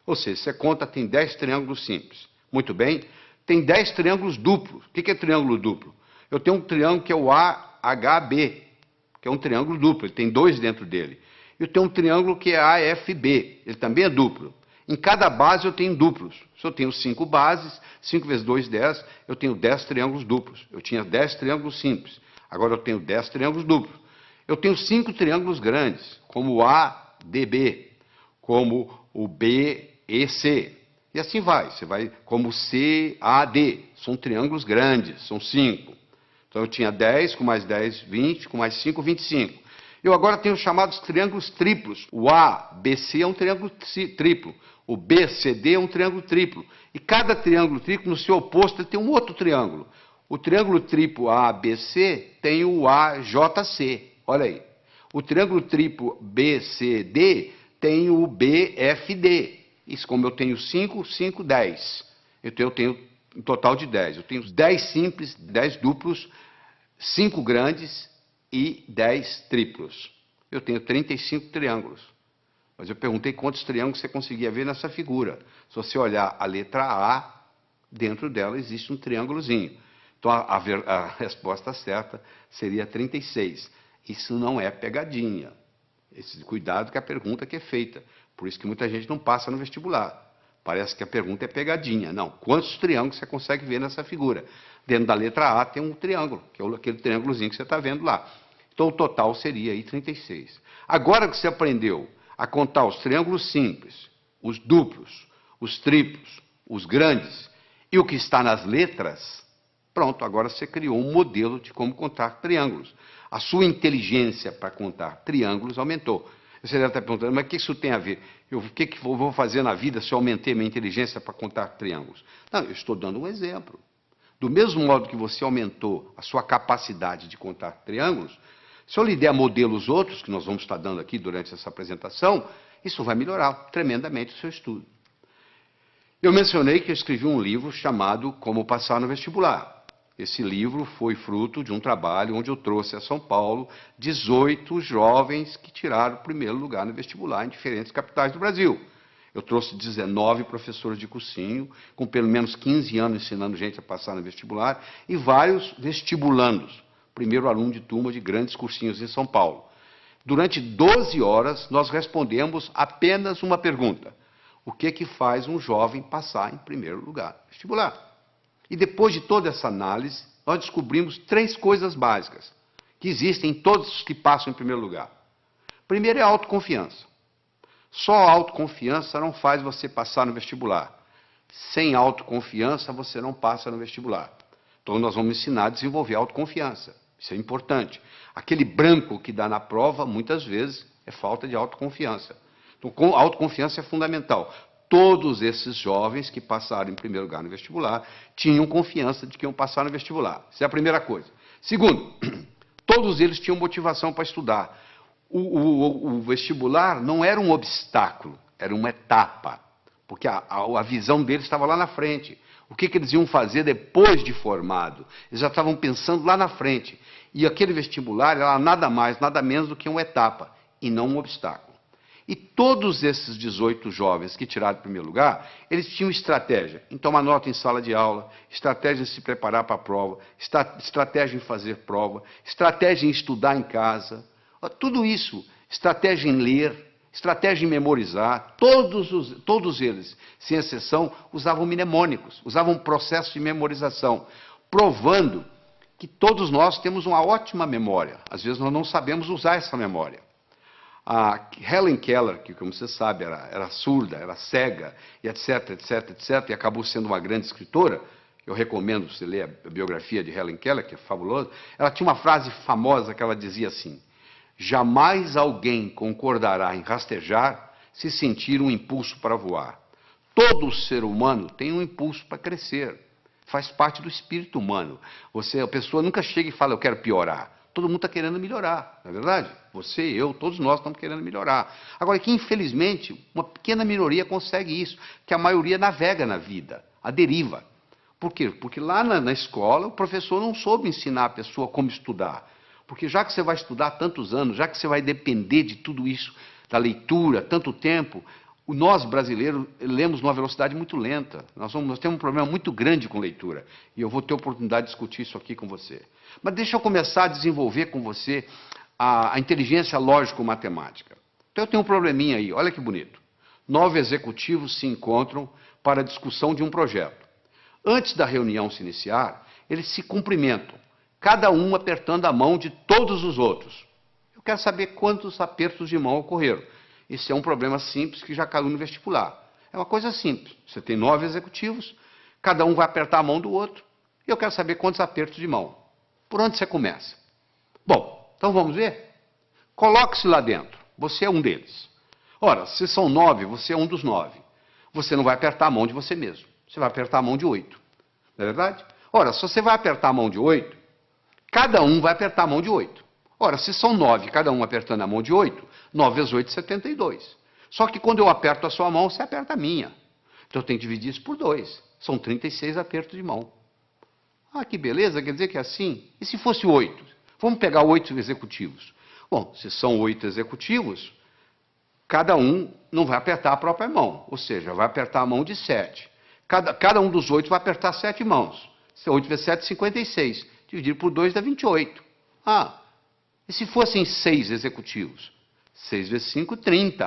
Ou seja, você conta, tem 10 triângulos simples. Muito bem. Tem 10 triângulos duplos. O que é triângulo duplo? Eu tenho um triângulo que é o AHB, que é um triângulo duplo, ele tem 2 dentro dele. Eu tenho um triângulo que é AFB, ele também é duplo. Em cada base eu tenho duplos. Se eu tenho 5 bases, 5 vezes 2, 10, eu tenho 10 triângulos duplos. Eu tinha 10 triângulos simples, agora eu tenho 10 triângulos duplos. Eu tenho 5 triângulos grandes, como o ADB, como o BEC. E assim vai, você vai como CAD, são triângulos grandes, são 5. Então eu tinha 10, com mais 10, 20, com mais 5, 25. Eu agora tenho os chamados triângulos triplos. O ABC é um triângulo triplo, o BCD é um triângulo triplo. E cada triângulo triplo, no seu oposto, ele tem um outro triângulo. O triângulo triplo ABC tem o AJC, olha aí. O triângulo triplo BCD tenho o BFD. Isso, como eu tenho 5, 5, 10. Então eu tenho um total de 10. Eu tenho 10 simples, 10 duplos, 5 grandes e 10 triplos. Eu tenho 35 triângulos. Mas eu perguntei quantos triângulos você conseguia ver nessa figura. Se você olhar a letra A, dentro dela existe um triângulozinho. Então a resposta certa seria 36. Isso não é pegadinha. Esse cuidado com a pergunta que é feita. Por isso que muita gente não passa no vestibular. Parece que a pergunta é pegadinha. Não. Quantos triângulos você consegue ver nessa figura? Dentro da letra A tem um triângulo, que é aquele triângulozinho que você está vendo lá. Então o total seria aí 36. Agora que você aprendeu a contar os triângulos simples, os duplos, os triplos, os grandes e o que está nas letras, pronto, agora você criou um modelo de como contar triângulos. A sua inteligência para contar triângulos aumentou. Você deve estar perguntando, mas o que isso tem a ver? O que eu vou fazer na vida se eu aumentei minha inteligência para contar triângulos? Não, eu estou dando um exemplo. Do mesmo modo que você aumentou a sua capacidade de contar triângulos, se eu lhe der modelos outros, que nós vamos estar dando aqui durante essa apresentação, isso vai melhorar tremendamente o seu estudo. Eu mencionei que eu escrevi um livro chamado Como Passar no Vestibular. Esse livro foi fruto de um trabalho onde eu trouxe a São Paulo 18 jovens que tiraram o primeiro lugar no vestibular em diferentes capitais do Brasil. Eu trouxe 19 professores de cursinho, com pelo menos 15 anos ensinando gente a passar no vestibular, e vários vestibulandos, primeiro aluno de turma de grandes cursinhos em São Paulo. Durante 12 horas, nós respondemos apenas uma pergunta. O que faz um jovem passar em primeiro lugar no vestibular? E depois de toda essa análise, nós descobrimos 3 coisas básicas que existem em todos os que passam em primeiro lugar. Primeiro é a autoconfiança. Só a autoconfiança não faz você passar no vestibular. Sem autoconfiança, você não passa no vestibular. Então, nós vamos ensinar a desenvolver a autoconfiança. Isso é importante. Aquele branco que dá na prova, muitas vezes, é falta de autoconfiança. Então, a autoconfiança é fundamental. Todos esses jovens que passaram em primeiro lugar no vestibular tinham confiança de que iam passar no vestibular. Essa é a primeira coisa. Segundo, todos eles tinham motivação para estudar. O vestibular não era um obstáculo, era uma etapa. Porque a visão deles estava lá na frente. O que eles iam fazer depois de formado? Eles já estavam pensando lá na frente. E aquele vestibular era nada mais, nada menos do que uma etapa, e não um obstáculo. E todos esses 18 jovens que tiraram o primeiro lugar, eles tinham estratégia em tomar nota em sala de aula, estratégia em se preparar para a prova, estratégia em fazer prova, estratégia em estudar em casa, tudo isso, estratégia em ler, estratégia em memorizar, todos eles, sem exceção, usavam mnemônicos, usavam um processo de memorização, provando que todos nós temos uma ótima memória. Às vezes nós não sabemos usar essa memória. A Helen Keller, que, como você sabe, era surda, era cega, e etc, etc, etc, e acabou sendo uma grande escritora, eu recomendo você ler a biografia de Helen Keller, que é fabulosa, ela tinha uma frase famosa que ela dizia assim: jamais alguém concordará em rastejar se sentir um impulso para voar. Todo ser humano tem um impulso para crescer, faz parte do espírito humano. A pessoa nunca chega e fala, eu quero piorar. Todo mundo está querendo melhorar, não é verdade? Você, eu, todos nós estamos querendo melhorar. Agora, que infelizmente, uma pequena minoria consegue isso, que a maioria navega na vida, a deriva. Por quê? Porque lá na escola, o professor não soube ensinar a pessoa como estudar. Porque já que você vai estudar tantos anos, já que você vai depender de tudo isso, da leitura, tanto tempo, nós brasileiros lemos numa velocidade muito lenta. Nós temos um problema muito grande com leitura. E eu vou ter a oportunidade de discutir isso aqui com você. Mas deixa eu começar a desenvolver com você a inteligência lógico-matemática. Então eu tenho um probleminha aí, olha que bonito. 9 executivos se encontram para a discussão de um projeto. Antes da reunião se iniciar, eles se cumprimentam, cada um apertando a mão de todos os outros. Eu quero saber quantos apertos de mão ocorreram. Esse é um problema simples que já caiu no vestibular. É uma coisa simples. Você tem 9 executivos, cada um vai apertar a mão do outro, e eu quero saber quantos apertos de mão. Por onde você começa? Bom, então vamos ver? Coloque-se lá dentro. Você é um deles. Ora, se são 9, você é um dos 9. Você não vai apertar a mão de você mesmo. Você vai apertar a mão de 8. Não é verdade? Ora, se você vai apertar a mão de 8, cada um vai apertar a mão de 8. Ora, se são 9, cada um apertando a mão de 8, 9 vezes 8, 72. Só que quando eu aperto a sua mão, você aperta a minha. Então eu tenho que dividir isso por 2. São 36 apertos de mão. Ah, que beleza, quer dizer que é assim? E se fosse 8? Vamos pegar 8 executivos. Bom, se são 8 executivos, cada um não vai apertar a própria mão, ou seja, vai apertar a mão de 7. Cada um dos 8 vai apertar 7 mãos. 8 vezes 7, 56. Dividir por 2 dá 28. Ah, e se fossem 6 executivos? 6 vezes 5, 30.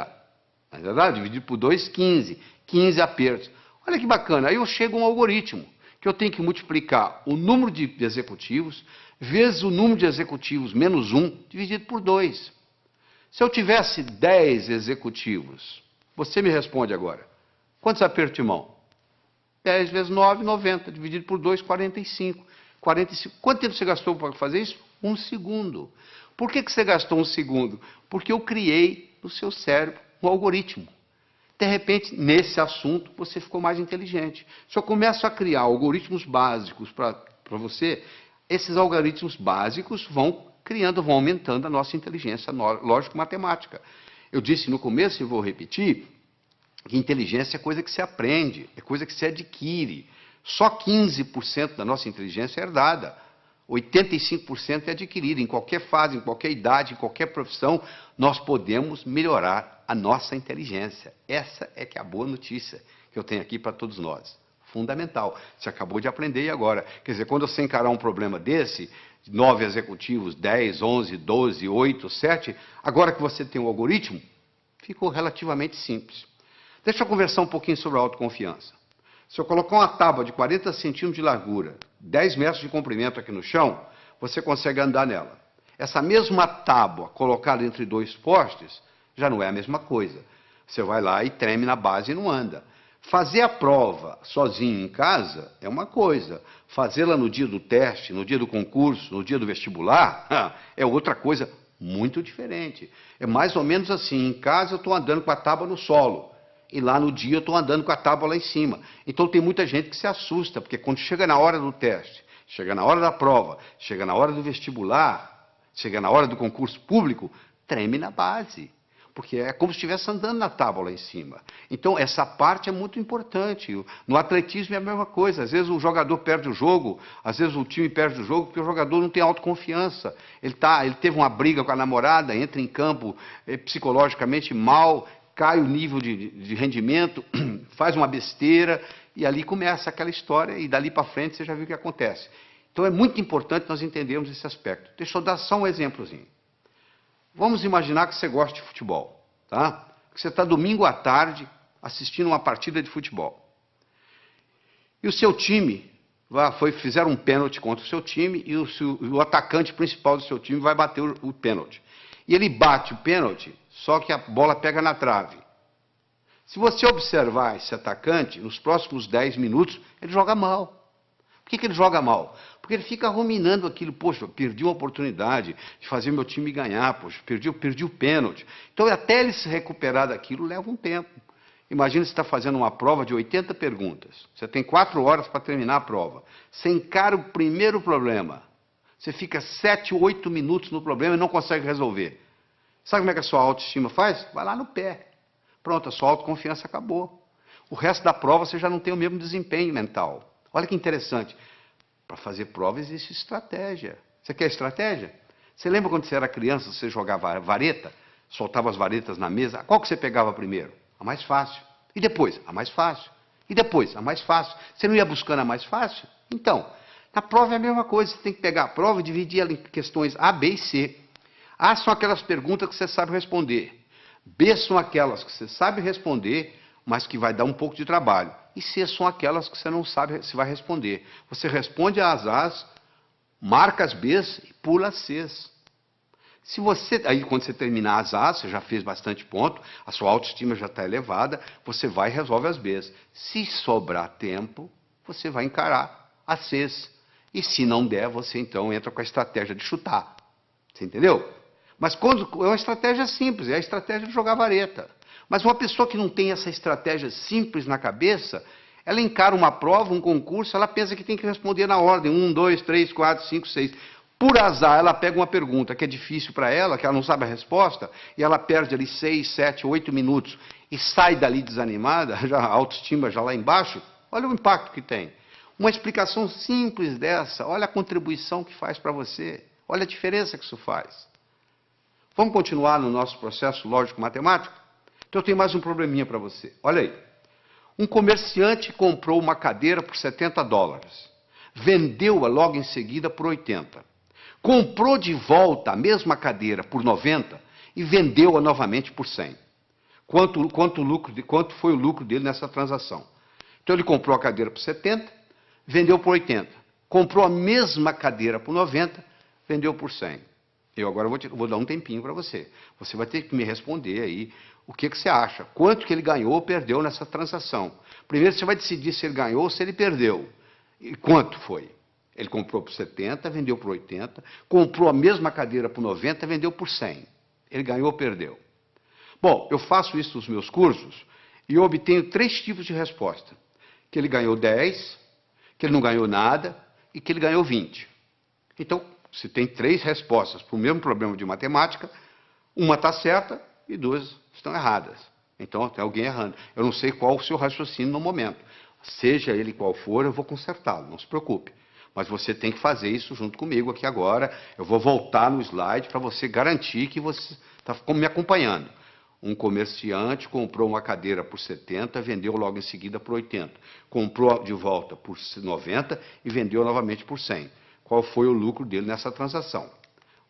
Não é verdade? Dividir por 2, 15. 15 apertos. Olha que bacana. Aí eu chego a um algoritmo, que eu tenho que multiplicar o número de executivos vezes o número de executivos menos 1, dividido por 2. Se eu tivesse 10 executivos, você me responde agora. Quantos apertos de mão? 10 vezes 9, 90. Dividido por 2, 45. 45. Quanto tempo você gastou para fazer isso? 1 segundo. Por que você gastou 1 segundo? Porque eu criei no seu cérebro um algoritmo. De repente, nesse assunto, você ficou mais inteligente. Se eu começo a criar algoritmos básicos para você, esses algoritmos básicos vão criando, vão aumentando a nossa inteligência lógico-matemática. Eu disse no começo, e vou repetir, que inteligência é coisa que se aprende, é coisa que se adquire. Só 15% da nossa inteligência é herdada. 85% é adquirida. Em qualquer fase, em qualquer idade, em qualquer profissão, nós podemos melhorar a nossa inteligência. Essa é que é a boa notícia que eu tenho aqui para todos nós. Fundamental. Você acabou de aprender e agora. Quer dizer, quando você encarar um problema desse, 9 executivos, 10, 11, 12, 8, 7, agora que você tem um algoritmo, ficou relativamente simples. Deixa eu conversar um pouquinho sobre a autoconfiança. Se eu colocar uma tábua de 40 centímetros de largura, 10 metros de comprimento aqui no chão, você consegue andar nela. Essa mesma tábua colocada entre 2 postes, já não é a mesma coisa. Você vai lá e treme na base e não anda. Fazer a prova sozinho em casa é uma coisa. Fazê-la no dia do teste, no dia do concurso, no dia do vestibular, é outra coisa muito diferente. É mais ou menos assim, em casa eu estou andando com a tábua no solo. E lá no dia eu estou andando com a tábua lá em cima. Então tem muita gente que se assusta, porque quando chega na hora do teste, chega na hora da prova, chega na hora do vestibular, chega na hora do concurso público, treme na base. Porque é como se estivesse andando na tábua lá em cima. Então essa parte é muito importante. No atletismo é a mesma coisa. Às vezes o jogador perde o jogo, às vezes o time perde o jogo, porque o jogador não tem autoconfiança. Ele teve uma briga com a namorada, entra em campo psicologicamente mal, cai o nível de rendimento, faz uma besteira, e ali começa aquela história, e dali para frente você já viu o que acontece. Então é muito importante nós entendermos esse aspecto. Deixa eu dar só um exemplozinho. Vamos imaginar que você gosta de futebol, tá? Que você está domingo à tarde assistindo uma partida de futebol. E o seu time, fizeram um pênalti contra o seu time, e o atacante principal do seu time vai bater o pênalti. E ele bate o pênalti, só que a bola pega na trave. Se você observar esse atacante, nos próximos 10 minutos, ele joga mal. Por que ele joga mal? Porque ele fica ruminando aquilo, poxa, perdi uma oportunidade de fazer meu time ganhar, poxa, perdi o pênalti. Então, até ele se recuperar daquilo, leva um tempo. Imagina você está fazendo uma prova de 80 perguntas. Você tem 4 horas para terminar a prova. Você encara o primeiro problema. Você fica 7, 8 minutos no problema e não consegue resolver. Sabe como é que a sua autoestima faz? Vai lá no pé. Pronto, a sua autoconfiança acabou. O resto da prova você já não tem o mesmo desempenho mental. Olha que interessante. Para fazer prova existe estratégia. Você quer estratégia? Você lembra quando você era criança, você jogava vareta? Soltava as varetas na mesa? Qual que você pegava primeiro? A mais fácil. E depois? A mais fácil. E depois? A mais fácil. Você não ia buscando a mais fácil? Então, na prova é a mesma coisa. Você tem que pegar a prova e dividir ela em questões A, B e C. A são aquelas perguntas que você sabe responder. B são aquelas que você sabe responder, mas que vai dar um pouco de trabalho. E C são aquelas que você não sabe se vai responder. Você responde às A's, marca as B's e pula as C's. Aí quando você terminar as A's, você já fez bastante ponto, a sua autoestima já está elevada, você vai e resolve as B's. Se sobrar tempo, você vai encarar as C's. E se não der, você então entra com a estratégia de chutar. Você entendeu? Mas é uma estratégia simples, é a estratégia de jogar vareta. Mas uma pessoa que não tem essa estratégia simples na cabeça, ela encara uma prova, um concurso, ela pensa que tem que responder na ordem, 1, 2, 3, 4, 5, 6. Por azar, ela pega uma pergunta que é difícil para ela, que ela não sabe a resposta, e ela perde ali 6, 7, 8 minutos e sai dali desanimada, já a autoestima já lá embaixo. Olha o impacto que tem. Uma explicação simples dessa, olha a contribuição que faz para você, olha a diferença que isso faz. Vamos continuar no nosso processo lógico-matemático? Então eu tenho mais um probleminha para você. Olha aí. Um comerciante comprou uma cadeira por $70. Vendeu-a logo em seguida por 80. Comprou de volta a mesma cadeira por 90 e vendeu-a novamente por 100. Quanto foi o lucro dele nessa transação? Então ele comprou a cadeira por 70, vendeu por 80. Comprou a mesma cadeira por 90, vendeu por 100. Eu agora vou dar um tempinho para você. Você vai ter que me responder aí o que você acha. Quanto que ele ganhou ou perdeu nessa transação? Primeiro você vai decidir se ele ganhou ou se ele perdeu. E quanto foi? Ele comprou por 70, vendeu por 80, comprou a mesma cadeira por 90, vendeu por 100. Ele ganhou ou perdeu? Bom, eu faço isso nos meus cursos e eu obtenho 3 tipos de resposta. Que ele ganhou 10, que ele não ganhou nada e que ele ganhou 20. Então, se tem 3 respostas para o mesmo problema de matemática, uma está certa e 2 estão erradas. Então, tem alguém errando. Eu não sei qual o seu raciocínio no momento. Seja ele qual for, eu vou consertá-lo, não se preocupe. Mas você tem que fazer isso junto comigo aqui agora. Eu vou voltar no slide para você garantir que você está me acompanhando. Um comerciante comprou uma cadeira por 70, vendeu logo em seguida por 80. Comprou de volta por 90 e vendeu novamente por 100. Qual foi o lucro dele nessa transação?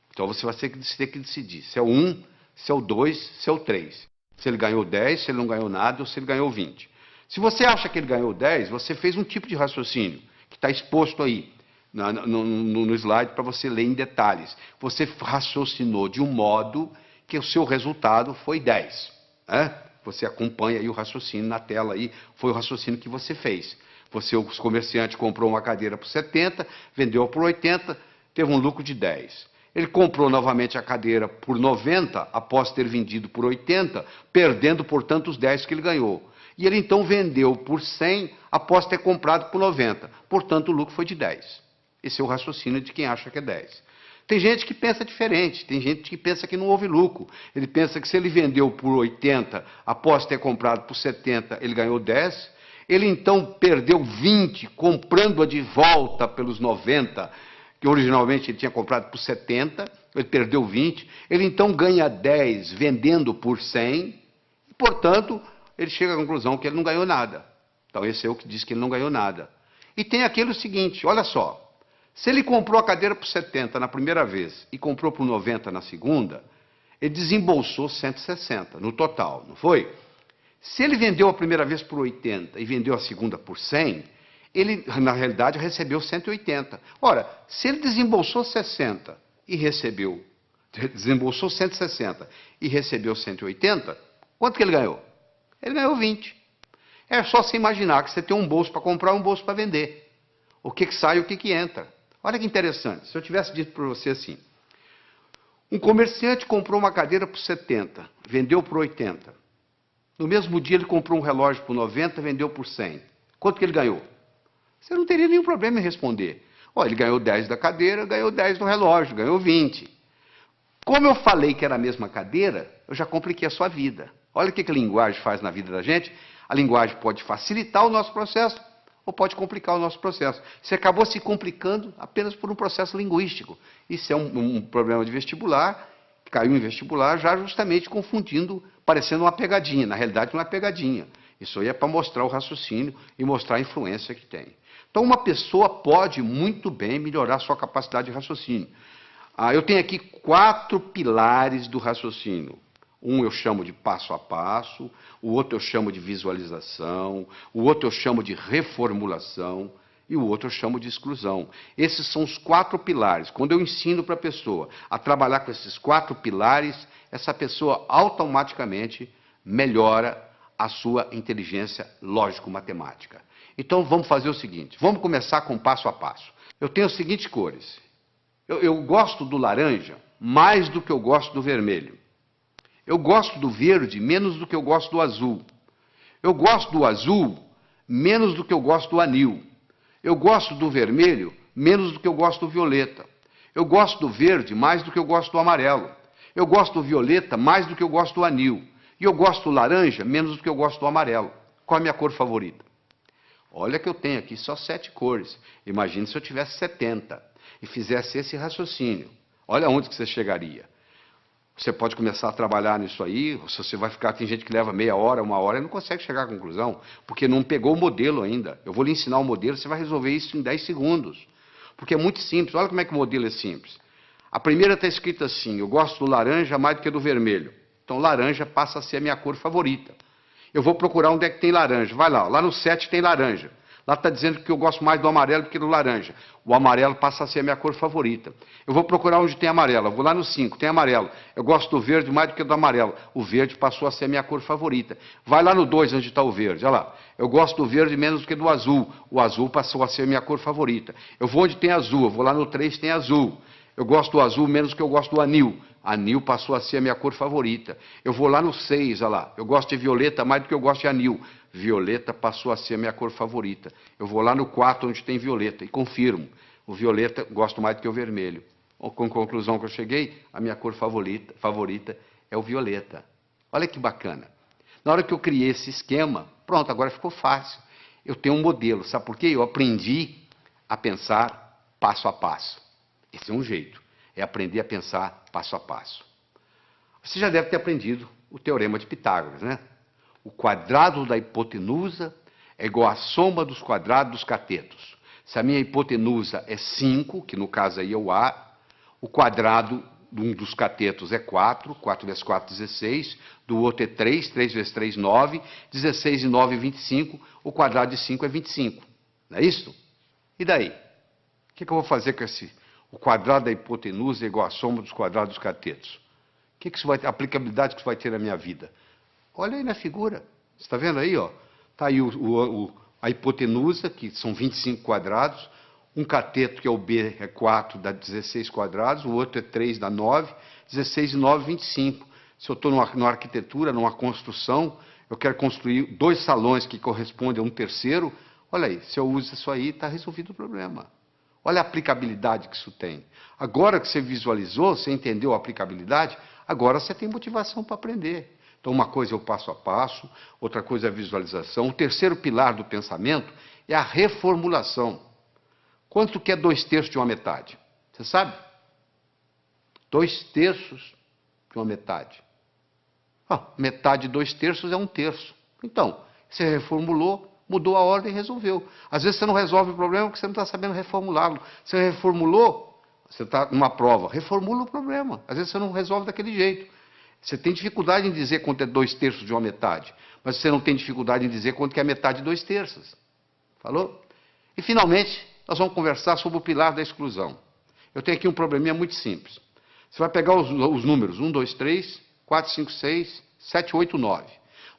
Então você vai ter que decidir se é o 1, se é o 2, se é o 3. Se ele ganhou 10, se ele não ganhou nada ou se ele ganhou 20. Se você acha que ele ganhou 10, você fez um tipo de raciocínio que está exposto aí no slide para você ler em detalhes. Você raciocinou de um modo que o seu resultado foi 10. Né? Você acompanha aí o raciocínio na tela aí, foi o raciocínio que você fez. O comerciante comprou uma cadeira por 70, vendeu por 80, teve um lucro de 10. Ele comprou novamente a cadeira por 90, após ter vendido por 80, perdendo, portanto, os 10 que ele ganhou. E ele então vendeu por 100, após ter comprado por 90. Portanto, o lucro foi de 10. Esse é o raciocínio de quem acha que é 10. Tem gente que pensa diferente, tem gente que pensa que não houve lucro. Ele pensa que se ele vendeu por 80, após ter comprado por 70, ele ganhou 10. Ele então perdeu 20, comprando-a de volta pelos 90, que originalmente ele tinha comprado por 70, ele perdeu 20. Ele então ganha 10 vendendo por 100, e, portanto, ele chega à conclusão que ele não ganhou nada. Então, esse é o que diz que ele não ganhou nada. E tem aquele seguinte, olha só. Se ele comprou a cadeira por 70 na primeira vez e comprou por 90 na segunda, ele desembolsou 160 no total, não foi? Se ele vendeu a primeira vez por 80 e vendeu a segunda por 100, ele, na realidade, recebeu 180. Ora, se ele desembolsou 60 e desembolsou 160 e recebeu 180, quanto que ele ganhou? Ele ganhou 20. É só você imaginar que você tem um bolso para comprar e um bolso para vender. O que sai e o que entra. Olha que interessante. Se eu tivesse dito para você assim, um comerciante comprou uma cadeira por 70, vendeu por 80. No mesmo dia ele comprou um relógio por 90, vendeu por 100. Quanto que ele ganhou? Você não teria nenhum problema em responder. Ele ganhou 10 da cadeira, ganhou 10 no relógio, ganhou 20. Como eu falei que era a mesma cadeira, eu já compliquei a sua vida. Olha o que a linguagem faz na vida da gente. A linguagem pode facilitar o nosso processo ou pode complicar o nosso processo. Você acabou se complicando apenas por um processo linguístico. Isso é um problema de vestibular, caiu em vestibular já justamente confundindo, parecendo uma pegadinha. Na realidade, não é pegadinha. Isso aí é para mostrar o raciocínio e mostrar a influência que tem. Então, uma pessoa pode muito bem melhorar sua capacidade de raciocínio. Eu tenho aqui 4 pilares do raciocínio. Um eu chamo de passo a passo, o outro eu chamo de visualização, o outro eu chamo de reformulação e o outro eu chamo de exclusão. Esses são os 4 pilares. Quando eu ensino para a pessoa a trabalhar com esses 4 pilares, essa pessoa automaticamente melhora a sua inteligência lógico-matemática. Então vamos fazer o seguinte, vamos começar com passo a passo. Eu tenho as seguintes cores. Eu gosto do laranja mais do que eu gosto do vermelho. Eu gosto do verde menos do que eu gosto do azul. Eu gosto do azul menos do que eu gosto do anil. Eu gosto do vermelho menos do que eu gosto do violeta. Eu gosto do verde mais do que eu gosto do amarelo. Eu gosto do violeta mais do que eu gosto do anil. E eu gosto do laranja menos do que eu gosto do amarelo. Qual a minha cor favorita? Olha que eu tenho aqui só 7 cores. Imagine se eu tivesse 70 e fizesse esse raciocínio. Olha onde que você chegaria. Você pode começar a trabalhar nisso aí, se você vai ficar, tem gente que leva meia hora, 1 hora e não consegue chegar à conclusão, porque não pegou o modelo ainda. Eu vou lhe ensinar o modelo, você vai resolver isso em 10 segundos. Porque é muito simples, olha como é que o modelo é simples. A primeira está escrita assim, eu gosto do laranja mais do que do vermelho. Então laranja passa a ser a minha cor favorita. Eu vou procurar onde é que tem laranja. Vai lá no 7 tem laranja. Lá está dizendo que eu gosto mais do amarelo do que do laranja. O amarelo passa a ser a minha cor favorita. Eu vou procurar onde tem amarelo. Eu vou lá no 5, tem amarelo. Eu gosto do verde mais do que do amarelo. O verde passou a ser a minha cor favorita. Vai lá no 2, onde está o verde. Olha lá. Eu gosto do verde menos do que do azul. O azul passou a ser a minha cor favorita. Eu vou onde tem azul. Eu vou lá no 3, tem azul. Eu gosto do azul menos do que eu gosto do anil. Anil passou a ser a minha cor favorita. Eu vou lá no 6, olha lá. Eu gosto de violeta mais do que eu gosto de anil. Violeta passou a ser a minha cor favorita. Eu vou lá no 4, onde tem violeta, e confirmo. O violeta gosto mais do que o vermelho. Com a conclusão que eu cheguei, a minha cor favorita é o violeta. Olha que bacana. Na hora que eu criei esse esquema, pronto, agora ficou fácil. Eu tenho um modelo, sabe por quê? Eu aprendi a pensar passo a passo. Esse é um jeito, é aprender a pensar passo a passo. Você já deve ter aprendido o teorema de Pitágoras, né? O quadrado da hipotenusa é igual à soma dos quadrados dos catetos. Se a minha hipotenusa é 5, que no caso aí é o A, o quadrado de um dos catetos é 4, 4 vezes 4, 16, do outro é 3, 3 vezes 3, 9, 16 e 9, 25, o quadrado de 5 é 25. Não é isso? E daí? O que eu vou fazer com esse? O quadrado da hipotenusa é igual à soma dos quadrados dos catetos. O que isso vai ter? A aplicabilidade que isso vai ter na minha vida? Olha aí na figura. Você está vendo aí, ó? Está aí a hipotenusa, que são 25 quadrados. Um cateto, que é o B, é 4, dá 16 quadrados. O outro é 3, dá 9. 16 e 9, 25. Se eu estou numa arquitetura, numa construção, eu quero construir 2 salões que correspondem a um terceiro. Olha aí, se eu uso isso aí, está resolvido o problema. Olha a aplicabilidade que isso tem. Agora que você visualizou, você entendeu a aplicabilidade, agora você tem motivação para aprender. Então, uma coisa é o passo a passo, outra coisa é a visualização. O terceiro pilar do pensamento é a reformulação. Quanto que é 2/3 de uma metade? Você sabe? 2/3 de uma metade. Metade de 2/3 é 1/3. Então, você reformulou, mudou a ordem e resolveu. Às vezes você não resolve o problema porque você não está sabendo reformulá-lo. Você reformulou, você está numa prova, reformula o problema. Às vezes você não resolve daquele jeito. Você tem dificuldade em dizer quanto é 2/3 de uma metade, mas você não tem dificuldade em dizer quanto que é metade de 2/3. Falou? E, finalmente, nós vamos conversar sobre o pilar da exclusão. Eu tenho aqui um probleminha muito simples. Você vai pegar os números 1, 2, 3, 4, 5, 6, 7, 8, 9.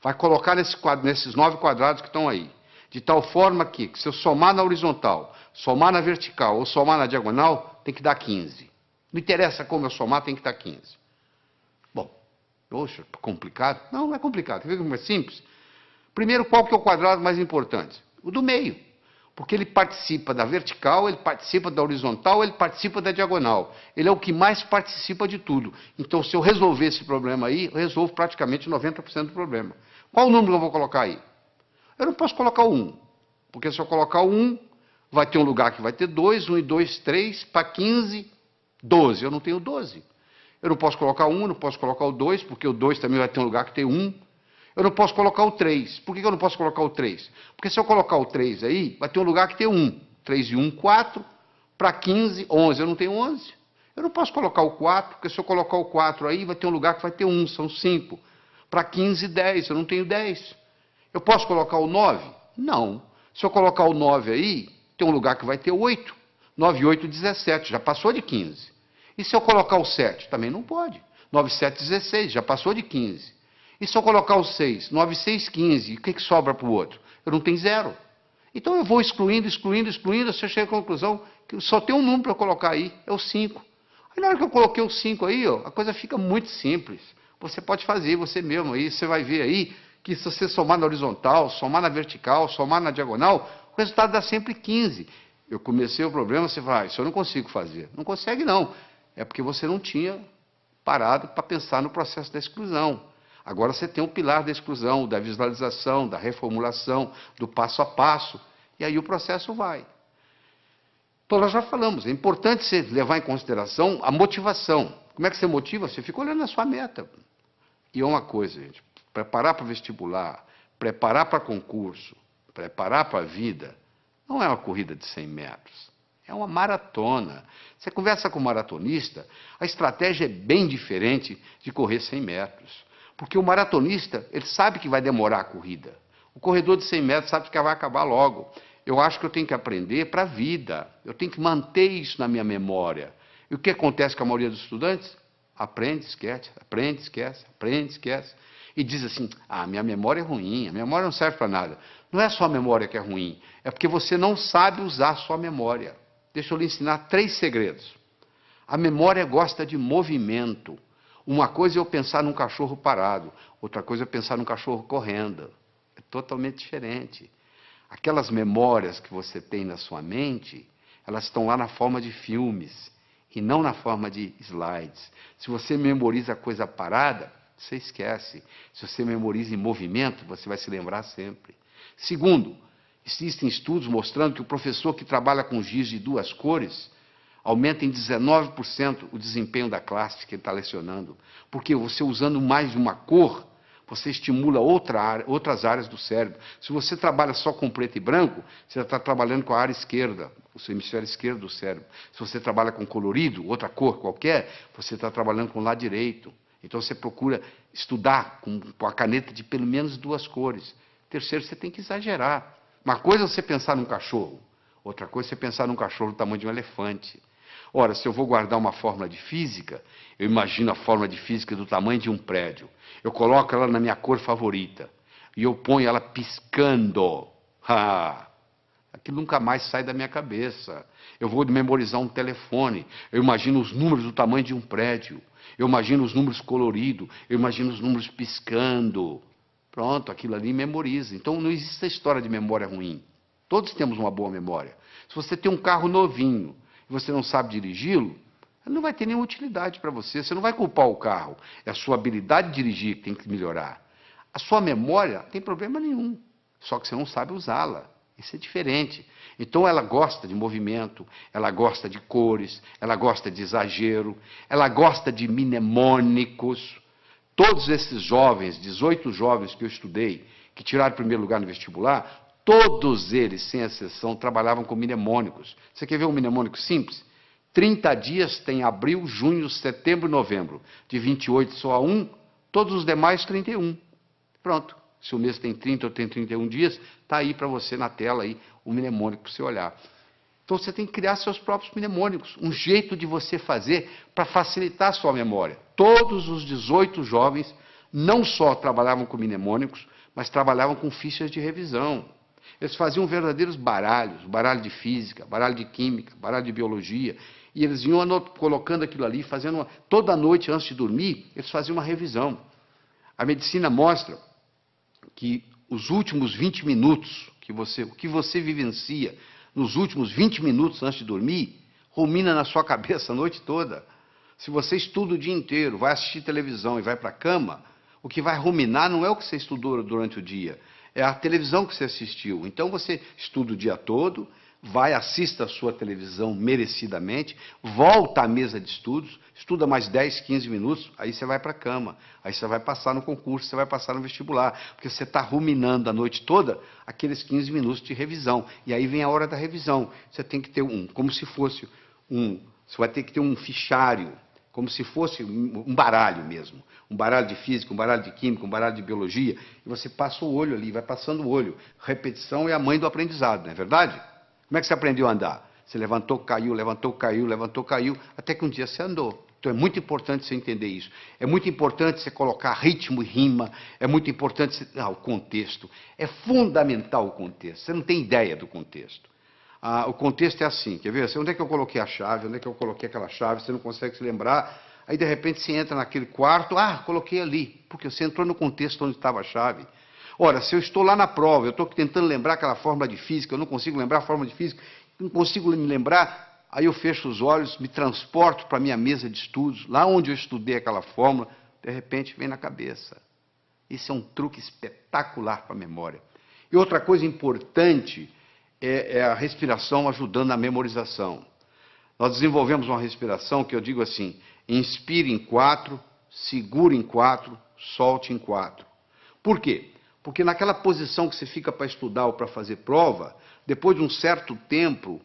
Vai colocar nesses 9 quadrados que estão aí. De tal forma que, se eu somar na horizontal, somar na vertical ou somar na diagonal, tem que dar 15. Não interessa como eu somar, tem que dar 15. Poxa, complicado? Não, não é complicado. Quer ver como é simples? Primeiro, qual que é o quadrado mais importante? O do meio. Porque ele participa da vertical, ele participa da horizontal, ele participa da diagonal. Ele é o que mais participa de tudo. Então, se eu resolver esse problema aí, eu resolvo praticamente 90% do problema. Qual o número que eu vou colocar aí? Eu não posso colocar o 1. Porque se eu colocar o 1, vai ter um lugar que vai ter 2, 1 e 2, 3, para 15, 12. Eu não tenho 12. Eu não posso colocar 1, não posso colocar o 2, porque o 2 também vai ter um lugar que tem 1. Eu não posso colocar o 3. Por que eu não posso colocar o 3? Porque se eu colocar o 3 aí, vai ter um lugar que tem 1. 3 e 1, 4. Para 15, 11. Eu não tenho 11. Eu não posso colocar o 4, porque se eu colocar o 4 aí, vai ter um lugar que vai ter 1. São 5. Para 15, 10. Eu não tenho 10. Eu posso colocar o 9? Não. Se eu colocar o 9 aí, tem um lugar que vai ter 8. 9 e 8, 17. Já passou de 15. E se eu colocar o 7? Também não pode. 9, 7, 16, já passou de 15. E se eu colocar o 6? 9, 6, 15. E o que sobra para o outro? Eu não tenho 0. Então eu vou excluindo, você chega à conclusão que só tem um número para colocar aí, é o 5. Aí na hora que eu coloquei o 5 aí, ó, a coisa fica muito simples. Você pode fazer você mesmo aí, você vai ver aí que se você somar na horizontal, somar na vertical, somar na diagonal, o resultado dá sempre 15. Eu comecei o problema, você fala, isso eu não consigo fazer. Não consegue, não. É porque você não tinha parado para pensar no processo da exclusão. Agora você tem um pilar da exclusão, da visualização, da reformulação, do passo a passo, e aí o processo vai. Então, nós já falamos, é importante você levar em consideração a motivação. Como é que você motiva? Você fica olhando a sua meta. E é uma coisa, gente, preparar para o vestibular, preparar para concurso, preparar para a vida, não é uma corrida de 100 metros, é uma maratona. Você conversa com um maratonista, a estratégia é bem diferente de correr 100 metros. Porque o maratonista, ele sabe que vai demorar a corrida. O corredor de 100 metros sabe que vai acabar logo. Eu acho que eu tenho que aprender para a vida. Eu tenho que manter isso na minha memória. E o que acontece com a maioria dos estudantes? Aprende, esquece, aprende, esquece, aprende, esquece. E diz assim, minha memória é ruim, a memória não serve para nada. Não é só a memória que é ruim, é porque você não sabe usar a sua memória. Deixa eu lhe ensinar 3 segredos. A memória gosta de movimento. Uma coisa é eu pensar num cachorro parado, outra coisa é pensar num cachorro correndo. É totalmente diferente. Aquelas memórias que você tem na sua mente, elas estão lá na forma de filmes e não na forma de slides. Se você memoriza coisa parada, você esquece. Se você memoriza em movimento, você vai se lembrar sempre. Segundo, existem estudos mostrando que o professor que trabalha com giz de 2 cores aumenta em 19% o desempenho da classe que ele está lecionando. Porque você usando mais de uma cor, você estimula outras áreas do cérebro. Se você trabalha só com preto e branco, você está trabalhando com a área esquerda, o seu hemisfério esquerdo do cérebro. Se você trabalha com colorido, outra cor qualquer, você está trabalhando com o lado direito. Então você procura estudar com a caneta de pelo menos 2 cores. Terceiro, você tem que exagerar. Uma coisa é você pensar num cachorro, outra coisa é você pensar num cachorro do tamanho de um elefante. Ora, se eu vou guardar uma fórmula de física, eu imagino a fórmula de física do tamanho de um prédio. Eu coloco ela na minha cor favorita e eu ponho ela piscando. Aquilo nunca mais sai da minha cabeça. Eu vou memorizar um telefone, eu imagino os números do tamanho de um prédio. Eu imagino os números coloridos, eu imagino os números piscando. Pronto, aquilo ali memoriza. Então não existe a história de memória ruim. Todos temos uma boa memória. Se você tem um carro novinho e você não sabe dirigi-lo, ele não vai ter nenhuma utilidade para você. Você não vai culpar o carro. É a sua habilidade de dirigir que tem que melhorar. A sua memória não tem problema nenhum, só que você não sabe usá-la. Isso é diferente. Então ela gosta de movimento, ela gosta de cores, ela gosta de exagero, ela gosta de mnemônicos. Todos esses jovens, 18 jovens que eu estudei, que tiraram o primeiro lugar no vestibular, todos eles, sem exceção, trabalhavam com mnemônicos. Você quer ver um mnemônico simples? 30 dias tem abril, junho, setembro e novembro. De 28 só há 1, todos os demais 31. Pronto. Se o mês tem 30 ou tem 31 dias, está aí para você na tela aí, o mnemônico para você olhar. Então você tem que criar seus próprios mnemônicos, um jeito de você fazer para facilitar a sua memória. Todos os 18 jovens não só trabalhavam com mnemônicos, mas trabalhavam com fichas de revisão. Eles faziam verdadeiros baralhos, baralho de física, baralho de química, baralho de biologia, e eles iam colocando aquilo ali, fazendo toda noite antes de dormir, eles faziam uma revisão. A medicina mostra que os últimos 20 minutos, o que você vivencia nos últimos 20 minutos antes de dormir, rumina na sua cabeça a noite toda. Se você estuda o dia inteiro, vai assistir televisão e vai para a cama, o que vai ruminar não é o que você estudou durante o dia, é a televisão que você assistiu. Então você estuda o dia todo, vai, assista a sua televisão merecidamente, volta à mesa de estudos, estuda mais 10, 15 minutos, aí você vai para a cama, aí você vai passar no concurso, você vai passar no vestibular, porque você está ruminando a noite toda aqueles 15 minutos de revisão, e aí vem a hora da revisão. Você tem que ter como se fosse você vai ter que ter um fichário, como se fosse um baralho mesmo, um baralho de física, um baralho de química, um baralho de biologia, e você passa o olho ali, vai passando o olho. Repetição é a mãe do aprendizado, não é verdade? Como é que você aprendeu a andar? Você levantou, caiu, levantou, caiu, levantou, caiu, até que um dia você andou. Então é muito importante você entender isso. É muito importante você colocar ritmo e rima, é muito importante você... o contexto. É fundamental o contexto. Você não tem ideia do contexto. O contexto é assim, quer ver? Onde é que eu coloquei a chave? Onde é que eu coloquei aquela chave? Você não consegue se lembrar. Aí, de repente, você entra naquele quarto. Coloquei ali. Porque você entrou no contexto onde estava a chave. Ora, se eu estou lá na prova, eu estou tentando lembrar aquela fórmula de física, eu não consigo lembrar a fórmula de física, não consigo me lembrar, aí eu fecho os olhos, me transporto para a minha mesa de estudos, lá onde eu estudei aquela fórmula, de repente vem na cabeça. Isso é um truque espetacular para a memória. E outra coisa importante é a respiração ajudando na memorização. Nós desenvolvemos uma respiração que eu digo assim, inspire em 4, segure em 4, solte em 4. Por quê? Porque naquela posição que você fica para estudar ou para fazer prova, depois de um certo tempo,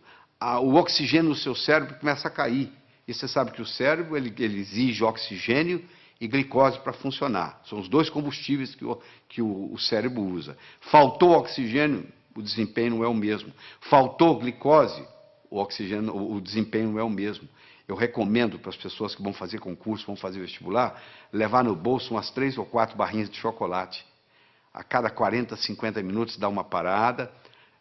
o oxigênio no seu cérebro começa a cair. E você sabe que o cérebro ele exige oxigênio e glicose para funcionar. São os dois combustíveis que o cérebro usa. Faltou oxigênio, o desempenho não é o mesmo. Faltou glicose, o desempenho não é o mesmo. Eu recomendo para as pessoas que vão fazer concurso, vão fazer vestibular, levar no bolso umas 3 ou 4 barrinhas de chocolate. A cada 40, 50 minutos dá uma parada,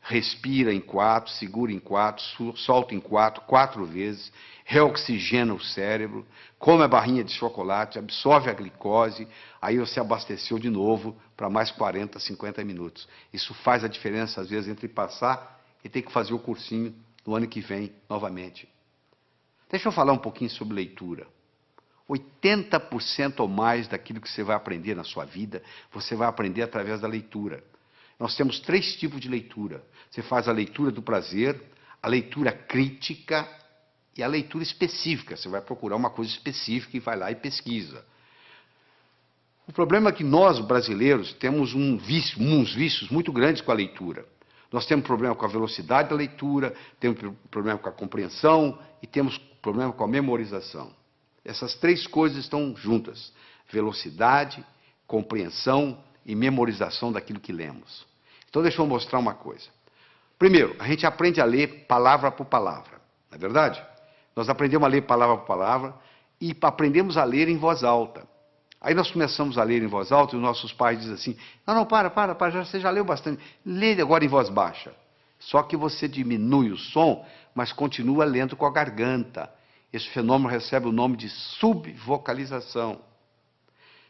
respira em 4, segura em 4, solta em 4, 4 vezes, reoxigena o cérebro, come a barrinha de chocolate, absorve a glicose, aí você abasteceu de novo para mais 40, 50 minutos. Isso faz a diferença, às vezes, entre passar e ter que fazer o cursinho no ano que vem, novamente. Deixa eu falar um pouquinho sobre leitura. 80% ou mais daquilo que você vai aprender na sua vida, você vai aprender através da leitura. Nós temos 3 tipos de leitura. Você faz a leitura do prazer, a leitura crítica e a leitura específica. Você vai procurar uma coisa específica e vai lá e pesquisa. O problema é que nós, brasileiros, temos uns vícios muito grandes com a leitura. Nós temos problema com a velocidade da leitura, temos problema com a compreensão e temos problema com a memorização. Essas 3 coisas estão juntas: velocidade, compreensão e memorização daquilo que lemos. Então, deixa eu mostrar uma coisa. Primeiro, a gente aprende a ler palavra por palavra, não é verdade? Nós aprendemos a ler palavra por palavra e aprendemos a ler em voz alta. Aí nós começamos a ler em voz alta e os nossos pais dizem assim, não, para, você já leu bastante, lê agora em voz baixa. Só que você diminui o som, mas continua lendo com a garganta. Esse fenômeno recebe o nome de subvocalização.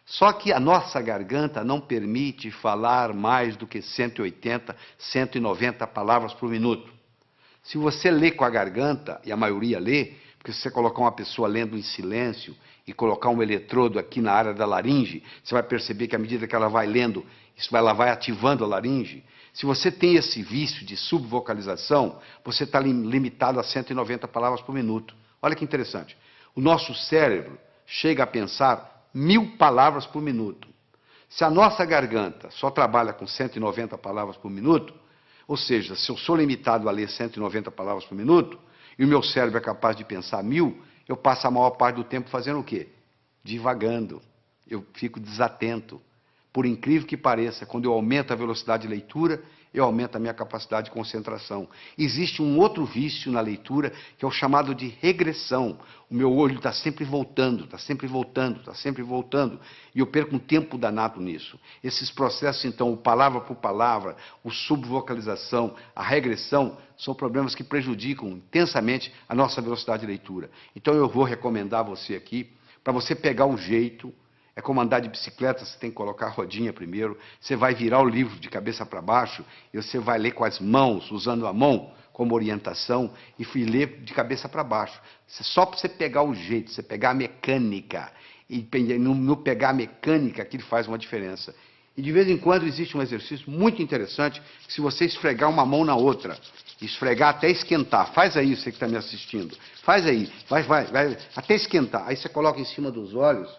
Só que a nossa garganta não permite falar mais do que 180, 190 palavras por minuto. Se você lê com a garganta, e a maioria lê, porque se você colocar uma pessoa lendo em silêncio e colocar um eletrodo aqui na área da laringe, você vai perceber que à medida que ela vai lendo, ela vai ativando a laringe. Se você tem esse vício de subvocalização, você está limitado a 190 palavras por minuto. Olha que interessante. O nosso cérebro chega a pensar 1000 palavras por minuto. Se a nossa garganta só trabalha com 190 palavras por minuto, ou seja, se eu sou limitado a ler 190 palavras por minuto, e o meu cérebro é capaz de pensar 1000, eu passo a maior parte do tempo fazendo o quê? Divagando. Eu fico desatento. Por incrível que pareça, quando eu aumento a velocidade de leitura, eu aumento a minha capacidade de concentração. Existe um outro vício na leitura, que é o chamado de regressão. O meu olho está sempre voltando, está sempre voltando, está sempre voltando, e eu perco um tempo danado nisso. Esses processos, então, o palavra por palavra, o subvocalização, a regressão, são problemas que prejudicam intensamente a nossa velocidade de leitura. Então, eu vou recomendar a você aqui, para você pegar o jeito. É como andar de bicicleta, você tem que colocar a rodinha primeiro, você vai virar o livro de cabeça para baixo, e você vai ler com as mãos, usando a mão como orientação, e ler de cabeça para baixo. Só para você pegar o jeito, você pegar a mecânica, e no pegar a mecânica, aquilo faz uma diferença. E de vez em quando existe um exercício muito interessante, que se você esfregar uma mão na outra, esfregar até esquentar, faz aí você que está me assistindo, faz aí, vai, até esquentar, aí você coloca em cima dos olhos,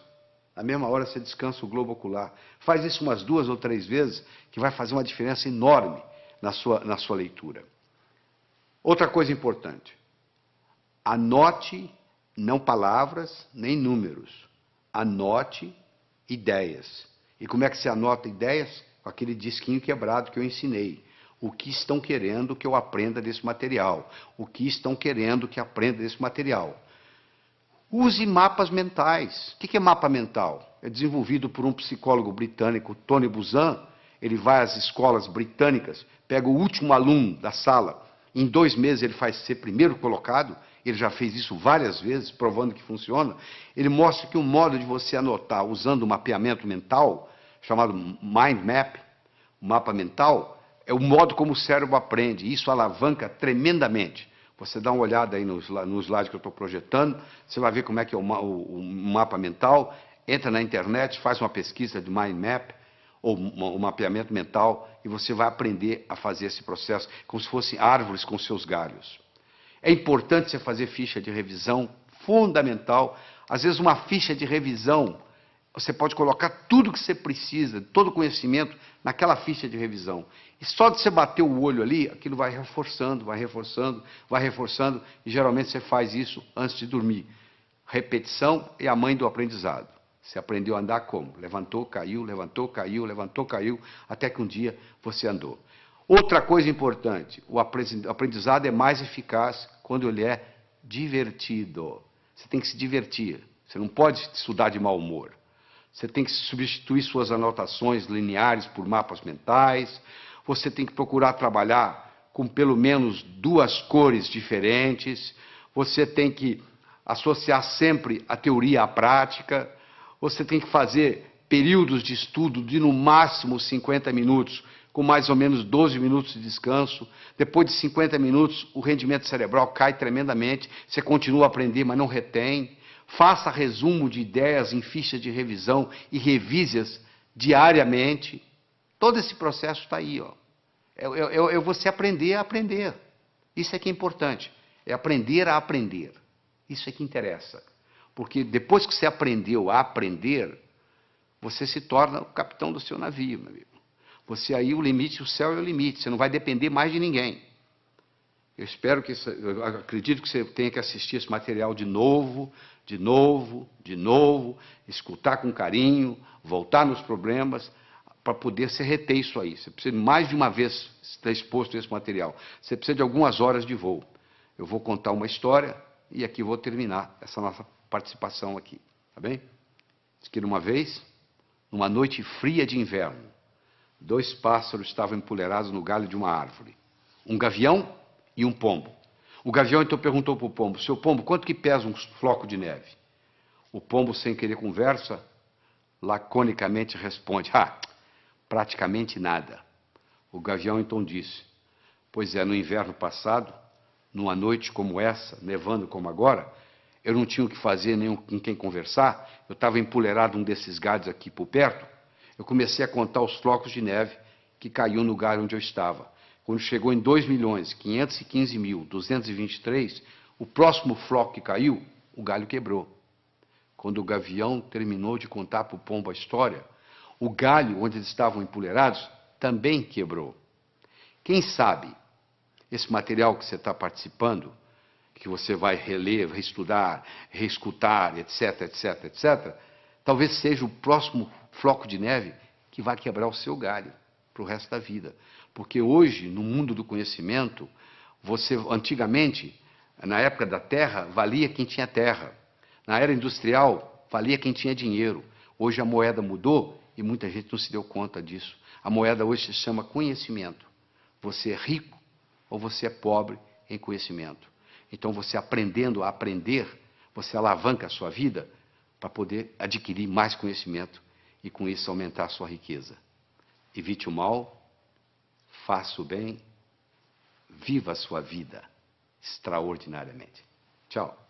na mesma hora você descansa o globo ocular. Faz isso umas 2 ou 3 vezes, que vai fazer uma diferença enorme na sua leitura. Outra coisa importante. Anote, não palavras, nem números. Anote ideias. E como é que se anota ideias? Com aquele disquinho quebrado que eu ensinei. O que estão querendo que eu aprenda desse material? O que estão querendo que aprenda desse material? Use mapas mentais. O que é mapa mental? É desenvolvido por um psicólogo britânico, Tony Buzan. Ele vai às escolas britânicas, pega o último aluno da sala, em 2 meses ele faz ser primeiro colocado, ele já fez isso várias vezes, provando que funciona. Ele mostra que um modo de você anotar usando o mapeamento mental, chamado mind map, o mapa mental, é o modo como o cérebro aprende. Isso alavanca tremendamente. Você dá uma olhada aí no slide que eu estou projetando, você vai ver como é que é o mapa mental. Entra na internet, faz uma pesquisa de mind map, ou um mapeamento mental, e você vai aprender a fazer esse processo, como se fossem árvores com seus galhos. É importante você fazer ficha de revisão, fundamental. Às vezes uma ficha de revisão, você pode colocar tudo que você precisa, todo o conhecimento, naquela ficha de revisão. E só de você bater o olho ali, aquilo vai reforçando, vai reforçando, vai reforçando, e geralmente você faz isso antes de dormir. Repetição é a mãe do aprendizado. Você aprendeu a andar como? Levantou, caiu, levantou, caiu, levantou, caiu, até que um dia você andou. Outra coisa importante, o aprendizado é mais eficaz quando ele é divertido. Você tem que se divertir. Você não pode estudar de mau humor. Você tem que substituir suas anotações lineares por mapas mentais. Você tem que procurar trabalhar com pelo menos 2 cores diferentes. Você tem que associar sempre a teoria à prática. Você tem que fazer períodos de estudo de no máximo 50 minutos, com mais ou menos 12 minutos de descanso. Depois de 50 minutos, o rendimento cerebral cai tremendamente. Você continua a aprender, mas não retém. Faça resumo de ideias em fichas de revisão e revise-as diariamente. Todo esse processo está aí. Ó. É você aprender a aprender. Isso é que é importante. É aprender a aprender. Isso é que interessa. Porque depois que você aprendeu a aprender, você se torna o capitão do seu navio, meu amigo. Você aí, o limite, o céu é o limite. Você não vai depender mais de ninguém. Eu acredito que você tenha que assistir esse material de novo, de novo, de novo, escutar com carinho, voltar nos problemas, para poder se reter isso aí. Você precisa mais de uma vez estar exposto a esse material. Você precisa de algumas horas de voo. Eu vou contar uma história e aqui vou terminar essa nossa participação aqui, tá bem? Diz que uma vez, numa noite fria de inverno, 2 pássaros estavam empoleirados no galho de uma árvore. Um gavião e um pombo. O gavião então perguntou para o pombo: seu pombo, quanto que pesa um floco de neve? O pombo, sem querer conversa, laconicamente responde: praticamente nada. O gavião então disse: pois é, no inverno passado, numa noite como essa, nevando como agora, eu não tinha o que fazer, nem com quem conversar, eu estava empoleirado num desses galhos aqui por perto, eu comecei a contar os flocos de neve que caíam no galho onde eu estava. Quando chegou em 2.515.223, o próximo floco que caiu, o galho quebrou. Quando o gavião terminou de contar para o pombo a história, o galho onde eles estavam empoleirados também quebrou. Quem sabe esse material que você está participando, que você vai reler, reestudar, reescutar, etc, etc, etc, talvez seja o próximo floco de neve que vai quebrar o seu galho para o resto da vida. Porque hoje, no mundo do conhecimento, antigamente, na época da terra, valia quem tinha terra. Na era industrial, valia quem tinha dinheiro. Hoje a moeda mudou e muita gente não se deu conta disso. A moeda hoje se chama conhecimento. Você é rico ou você é pobre em conhecimento. Então, você aprendendo a aprender, você alavanca a sua vida para poder adquirir mais conhecimento e, com isso, aumentar a sua riqueza. Evite o mal, faça o bem, viva a sua vida extraordinariamente. Tchau.